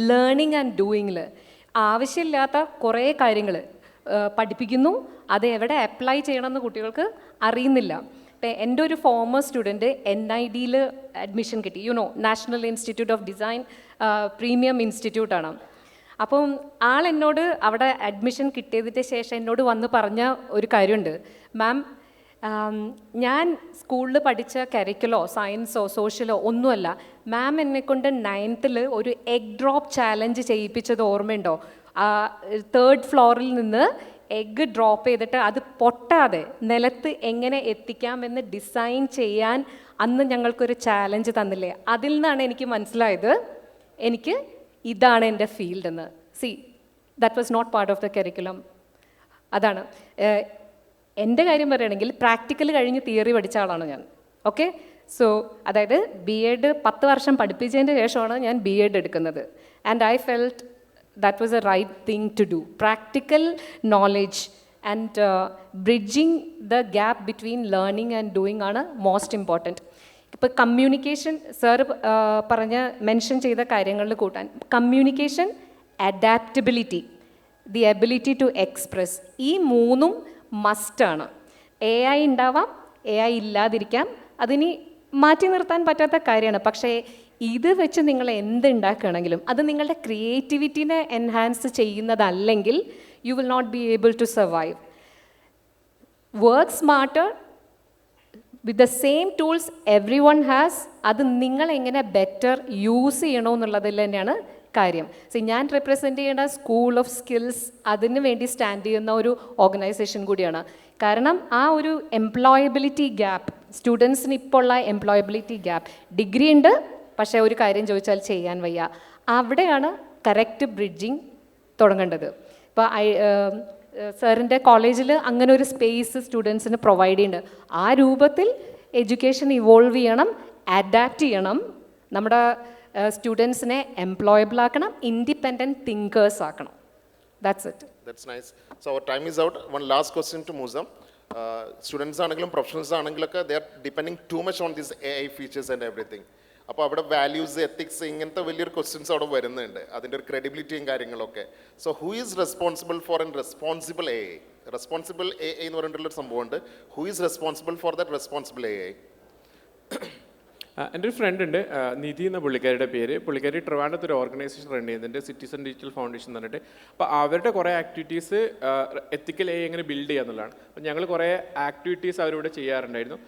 S4: ലേണിംഗ് ആൻഡ് ഡൂയിങ്ങിൽ. ആവശ്യമില്ലാത്ത കുറേ കാര്യങ്ങൾ പഠിപ്പിക്കുന്നു, അത് എവിടെ അപ്ലൈ ചെയ്യണമെന്ന് കുട്ടികൾക്ക് അറിയുന്നില്ല. ഇപ്പം എൻ്റെ ഒരു ഫോമർ സ്റ്റുഡൻറ്റ് NIDയിൽ അഡ്മിഷൻ കിട്ടി, നാഷണൽ ഇൻസ്റ്റിറ്റ്യൂട്ട് ഓഫ് ഡിസൈൻ പ്രീമിയം ഇൻസ്റ്റിറ്റ്യൂട്ടാണ്. അപ്പം എന്നോട് അവിടെ അഡ്മിഷൻ കിട്ടിയതിൻ്റെ ശേഷം എന്നോട് വന്ന് പറഞ്ഞ ഒരു കാര്യമുണ്ട്, മാം ഞാൻ സ്കൂളിൽ പഠിച്ച കരിക്കുലോ സയൻസോ സോഷ്യലോ ഒന്നുമല്ല, മാം എന്നെക്കൊണ്ട് 9th ഒരു എഗ് ഡ്രോപ്പ് ചാലഞ്ച് ചെയ്യിപ്പിച്ചത് ഓർമ്മയുണ്ടോ? 3rd ഫ്ലോറിൽ നിന്ന് എഗ്ഗ് ഡ്രോപ്പ് ചെയ്തിട്ട് അത് പൊട്ടാതെ നിലത്ത് എങ്ങനെ എത്തിക്കാമെന്ന് ഡിസൈൻ ചെയ്യാൻ അന്ന് ഞങ്ങൾക്കൊരു ചാലഞ്ച് തന്നില്ലേ? അതിൽ നിന്നാണ് എനിക്ക് മനസ്സിലായത് എനിക്ക് ഇതാണ് എൻ്റെ ഫീൽഡെന്ന്. That was not part of the curriculum. അതാണ് എൻ്റെ കാര്യം പറയുകയാണെങ്കിൽ പ്രാക്ടിക്കൽ കഴിഞ്ഞ് തിയറി പഠിച്ച ആളാണ് ഞാൻ. ഓക്കെ, സോ അതായത് B.Ed 10 വർഷം പഠിപ്പിച്ചതിൻ്റെ ശേഷമാണ് ഞാൻ B.Ed എടുക്കുന്നത്. And I felt that was a right thing to do. Practical knowledge and bridging the gap between learning and doing ആണ് മോസ്റ്റ് ഇമ്പോർട്ടൻറ്റ്. ഇപ്പോൾ കമ്മ്യൂണിക്കേഷൻ സാറ് മെൻഷൻ ചെയ്ത കാര്യങ്ങളിൽ കൂട്ടാൻ communication, adaptability, the ability to express, ഈ മൂന്നും മസ്റ്റാണ്. AI ഉണ്ടാവാം, AI ഇല്ലാതിരിക്കാം, അതിനി മാറ്റി നിർത്താൻ പറ്റാത്ത കാര്യമാണ്. പക്ഷേ ഇത് വെച്ച് നിങ്ങൾ എന്തുണ്ടാക്കുകയാണെങ്കിലും അത് നിങ്ങളുടെ ക്രിയേറ്റിവിറ്റിനെ എൻഹാൻസ് ചെയ്യുന്നതല്ലെങ്കിൽ you will not be able to survive. Work smarter with the same tools every one has, അത് നിങ്ങളെങ്ങനെ ബെറ്റർ യൂസ് ചെയ്യണമെന്നുള്ളതിൽ തന്നെയാണ് കാര്യം. ഞാൻ റെപ്രസെൻ്റ് ചെയ്യുന്ന സ്കൂൾ ഓഫ് സ്കിൽസ് അതിന് വേണ്ടി സ്റ്റാൻഡ് ചെയ്യുന്ന ഒരു ഓർഗനൈസേഷൻ കൂടിയാണ്. കാരണം ആ ഒരു എംപ്ലോയബിലിറ്റി ഗ്യാപ്പ്, സ്റ്റുഡൻസിന് ഇപ്പോൾ ഉള്ള എംപ്ലോയബിലിറ്റി ഗ്യാപ്പ്, ഡിഗ്രി ഉണ്ട് പക്ഷേ ഒരു കാര്യം ചോദിച്ചാൽ ചെയ്യാൻ വയ്യ, അവിടെയാണ് കറക്റ്റ് ബ്രിഡ്ജിങ് തുടങ്ങേണ്ടത്. ഇപ്പോൾ സാറിൻ്റെ കോളേജിൽ അങ്ങനെ ഒരു സ്പേസ് സ്റ്റുഡൻസിന് പ്രൊവൈഡ് ചെയ്യുന്നുണ്ട്. ആ രൂപത്തിൽ എഡ്യൂക്കേഷൻ ഇവോൾവ് ചെയ്യണം, അഡാപ്റ്റ് ചെയ്യണം, നമ്മുടെ സ്റ്റുഡൻസിനെ എംപ്ലോയബിൾ ആക്കണം, ഇൻഡിപെൻഡൻറ്റ് തിങ്കേഴ്സ് ആക്കണം. That's it.
S1: That's nice. So our time is out. One last question to Musa. Students ആണെങ്കിലും professionals ആണെങ്കിലൊക്കെ they are depending too much on these AI features and everything. അപ്പോൾ അവിടെ values, ethics, ഇങ്ങനത്തെ വലിയൊരു questions അവിടെ വരുന്നുണ്ട്, അതിൻ്റെ ഒരു ക്രെഡിബിലിറ്റിയും കാര്യങ്ങളൊക്കെ. So who is responsible for N responsible AI? Responsible AI എന്ന് പറഞ്ഞിട്ടുള്ളൊരു സംഭവമുണ്ട്. Who is responsible for that responsible AI?
S3: എൻ്റെ ഒരു ഫ്രണ്ട് ഉണ്ട്, നിധി എന്ന പുള്ളിക്കാരുടെ പേര്. പുള്ളിക്കാരി ട്രിവാൻഡ്രത്ത് ഒരു ഓർഗനൈസേഷൻ റൺ ചെയ്യുന്നുണ്ട്, സിറ്റിസൺ ഡിജിറ്റൽ ഫൗണ്ടേഷൻ എന്ന് പറഞ്ഞിട്ട്. അപ്പോൾ അവരുടെ കുറേ ആക്ടിവിറ്റീസ് എത്തിക്കൽ AI എങ്ങനെ ബിൽഡ് ചെയ്യുക എന്നുള്ളതാണ്. അപ്പോൾ ഞങ്ങൾ കുറേ ആക്ടിവിറ്റീസ് അവരിവിടെ ചെയ്യാറുണ്ടായിരുന്നു.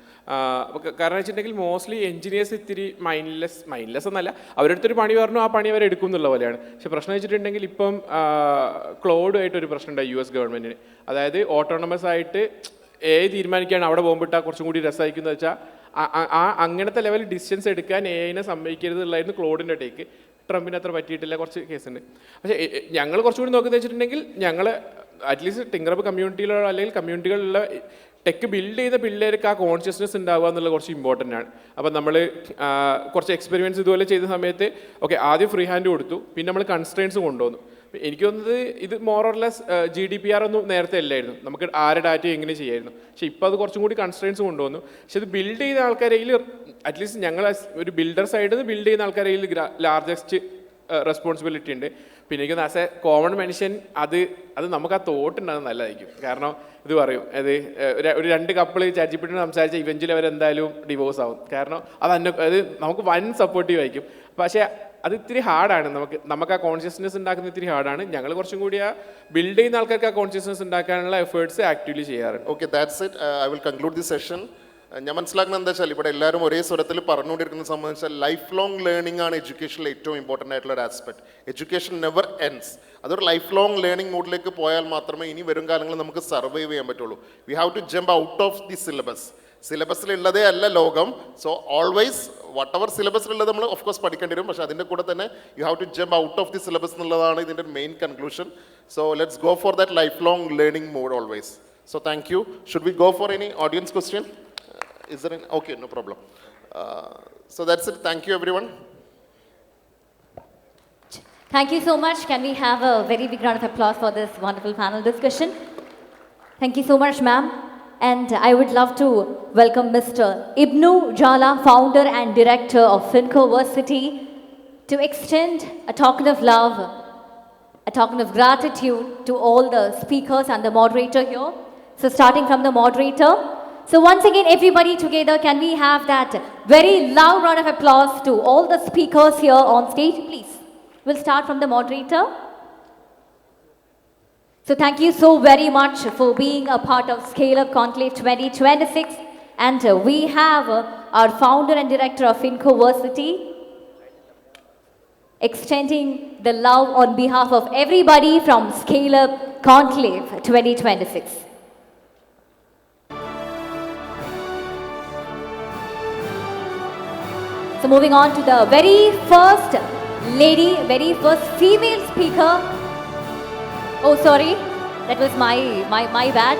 S3: കാരണം വെച്ചിട്ടുണ്ടെങ്കിൽ മോസ്റ്റ്ലി എഞ്ചിനീയേഴ്സ് ഇത്തിരി മൈൻഡ്ലെസ് എന്നല്ല, അവരെടുത്തൊരു പണി പറഞ്ഞു ആ പണി അവർ എടുക്കും എന്നുള്ള പോലെയാണ്. പക്ഷേ പ്രശ്നം വെച്ചിട്ടുണ്ടെങ്കിൽ ഇപ്പം ക്ലൗഡുമായിട്ടൊരു പ്രശ്നമുണ്ടായി US ഗവൺമെൻറ്റിന്. അതായത് ഓട്ടോണമസ് ആയിട്ട് AI തീരുമാനിക്കുകയാണ് അവിടെ പോകുമ്പോട്ടാൽ കുറച്ചും കൂടി രസമായിരിക്കുന്നത് വെച്ചാൽ അങ്ങനത്തെ ലെവൽ ഡിസിഷൻസ് എടുക്കാൻ AI സമ്മതിക്കരുത് എന്നുള്ളതായിരുന്നു ക്ലോഡിൻ്റെ ടേക്ക്. ട്രംപിന് അത്ര പറ്റിയിട്ടില്ല, കുറച്ച് കേസുണ്ട്. പക്ഷേ ഞങ്ങൾ കുറച്ചുകൂടി നോക്കുന്നത് വെച്ചിട്ടുണ്ടെങ്കിൽ ഞങ്ങൾ അറ്റ്ലീസ്റ്റ് ടിങ്കറപ്പ് കമ്മ്യൂണിറ്റിയിലോ അല്ലെങ്കിൽ കമ്മ്യൂണിറ്റികളിലുള്ള ടെക്ക് ബിൽഡ് ചെയ്ത പിള്ളേർക്ക് ആ കോൺഷ്യസ്നെസ് ഉണ്ടാവുക എന്നുള്ളത് കുറച്ച് ഇമ്പോർട്ടൻ്റ് ആണ്. അപ്പം നമ്മൾ കുറച്ച് എക്സ്പെരിമെൻറ്റ്സ് ഇതുപോലെ ചെയ്ത സമയത്ത് ആദ്യം ഫ്രീ ഹാൻഡ് കൊടുത്തു, പിന്നെ നമ്മൾ കൺസ്ട്രെയിൻസ് കൊണ്ടുവന്നു. എനിക്ക് തോന്നുന്നത് ഇത് മോറോർലെസ് GDPR ഒന്നും നേരത്തെ അല്ലായിരുന്നു, നമുക്ക് ആരെ ഡാറ്റ എങ്ങനെ ചെയ്യായിരുന്നു. പക്ഷേ ഇപ്പോൾ അത് കുറച്ചും കൂടി കൺസ്ട്രെയിൻസ് കൊണ്ടുവന്നു. പക്ഷെ ഇത് ബിൽഡ് ചെയ്ത ആൾക്കാരെയിൽ അറ്റ്ലീസ്റ്റ് ഞങ്ങൾ ഒരു ബിൽഡർ സൈഡിൽ നിന്ന് ബിൽഡ് ചെയ്യുന്ന ആൾക്കാരെയിൽ ലാർജസ്റ്റ് റെസ്പോൺസിബിലിറ്റി ഉണ്ട്. പിന്നെ എനിക്ക് ആസ് എ കോമൺ മനുഷ്യൻ അത് നമുക്ക് ആ തോട്ട് ഉണ്ടാകുന്നത് നല്ലതായിരിക്കും. കാരണം ഇത് പറയും, ഒരു 2 കപ്പിൾ ChatGPT സംസാരിച്ചാൽ ഇവഞ്ച്വലി അവരെന്തായാലും ഡിവോഴ്സ് ആവും. കാരണം അത് നമുക്ക് വൻ സപ്പോർട്ടീവ് ആയിരിക്കും. പക്ഷേ അത് ഇത്തിരി ഹാർഡാണ്, നമുക്ക് ആ കോൺഷ്യസ്നെസ് ഉണ്ടാക്കുന്ന ഇത്തിരി ഹാർഡാണ്. ഞങ്ങൾ കുറച്ചും കൂടി ആ ബിൽഡ് ചെയ്യുന്ന ആൾക്കാർക്ക് ആ കോൺഷ്യസ്നെസ് ഉണ്ടാക്കാനുള്ള എഫേർട്സ് ആക്റ്റീവ്ലി ചെയ്യാറുണ്ട്.
S1: Okay, that's it. I will conclude the session. ഞാൻ മനസ്സിലാക്കുന്നത് എന്താ വെച്ചാൽ ഇവിടെ എല്ലാവരും ഒരേ സ്വരത്തിൽ പറഞ്ഞുകൊണ്ടിരിക്കുന്നത് സംബന്ധിച്ചാൽ ലൈഫ് ലോങ് ലേണിംഗ് ആണ് എഡ്യൂക്കേഷനിൽ ഏറ്റവും ഇമ്പോർട്ടൻ്റ് ആയിട്ടുള്ള ഒരു ആസ്പെക്ട്. Education never ends. അതൊരു ലൈഫ് ലോങ് ലേണിംഗ് മോഡിലേക്ക് പോയാൽ മാത്രമേ ഇനി വരും കാലങ്ങളിൽ നമുക്ക് സർവൈവ് ചെയ്യാൻ പറ്റുള്ളൂ. We have to jump out of the syllabus. സിലബസിലുള്ളതേ അല്ല ലോകം. സോ ഓൾവേസ് വട്ട് എവർ സിലബസിലുള്ളത് നമ്മൾ ഓഫ് കോഴ്സ് പഠിക്കേണ്ടി വരും. പക്ഷേ അതിൻ്റെ കൂടെ തന്നെ you have to jump out of the syllabus എന്നുള്ളതാണ് ഇതിൻ്റെ main conclusion. So let's go for that lifelong learning mode always. So thank you. Should we go for any audience question? Is there any? Okay, no problem. So that's it. Thank you, everyone.
S5: Thank you so much. Can we have a very big round of applause for this wonderful panel discussion? Thank you so much, ma'am. And I would love to welcome Mr. Ibnu Jala, founder and director of Fincoversity, to extend a token of love, a token of gratitude to all the speakers and the moderator here. So starting from the moderator. So once again, everybody together, can we have that very loud round of applause to all the speakers here on stage, please? We'll start from the moderator. So thank you so very much for being a part of Scale Up Conclave 2026. And we have our founder and director of Fincoversity extending the love on behalf of everybody from Scale Up Conclave 2026. So moving on to the very first lady, very first female speaker. Oh, sorry, that was my bad.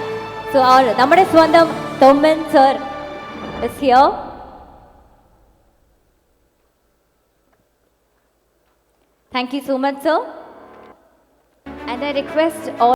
S5: So our Nammade Swandam Thomman sir is here. Thank you so much, sir. And I request all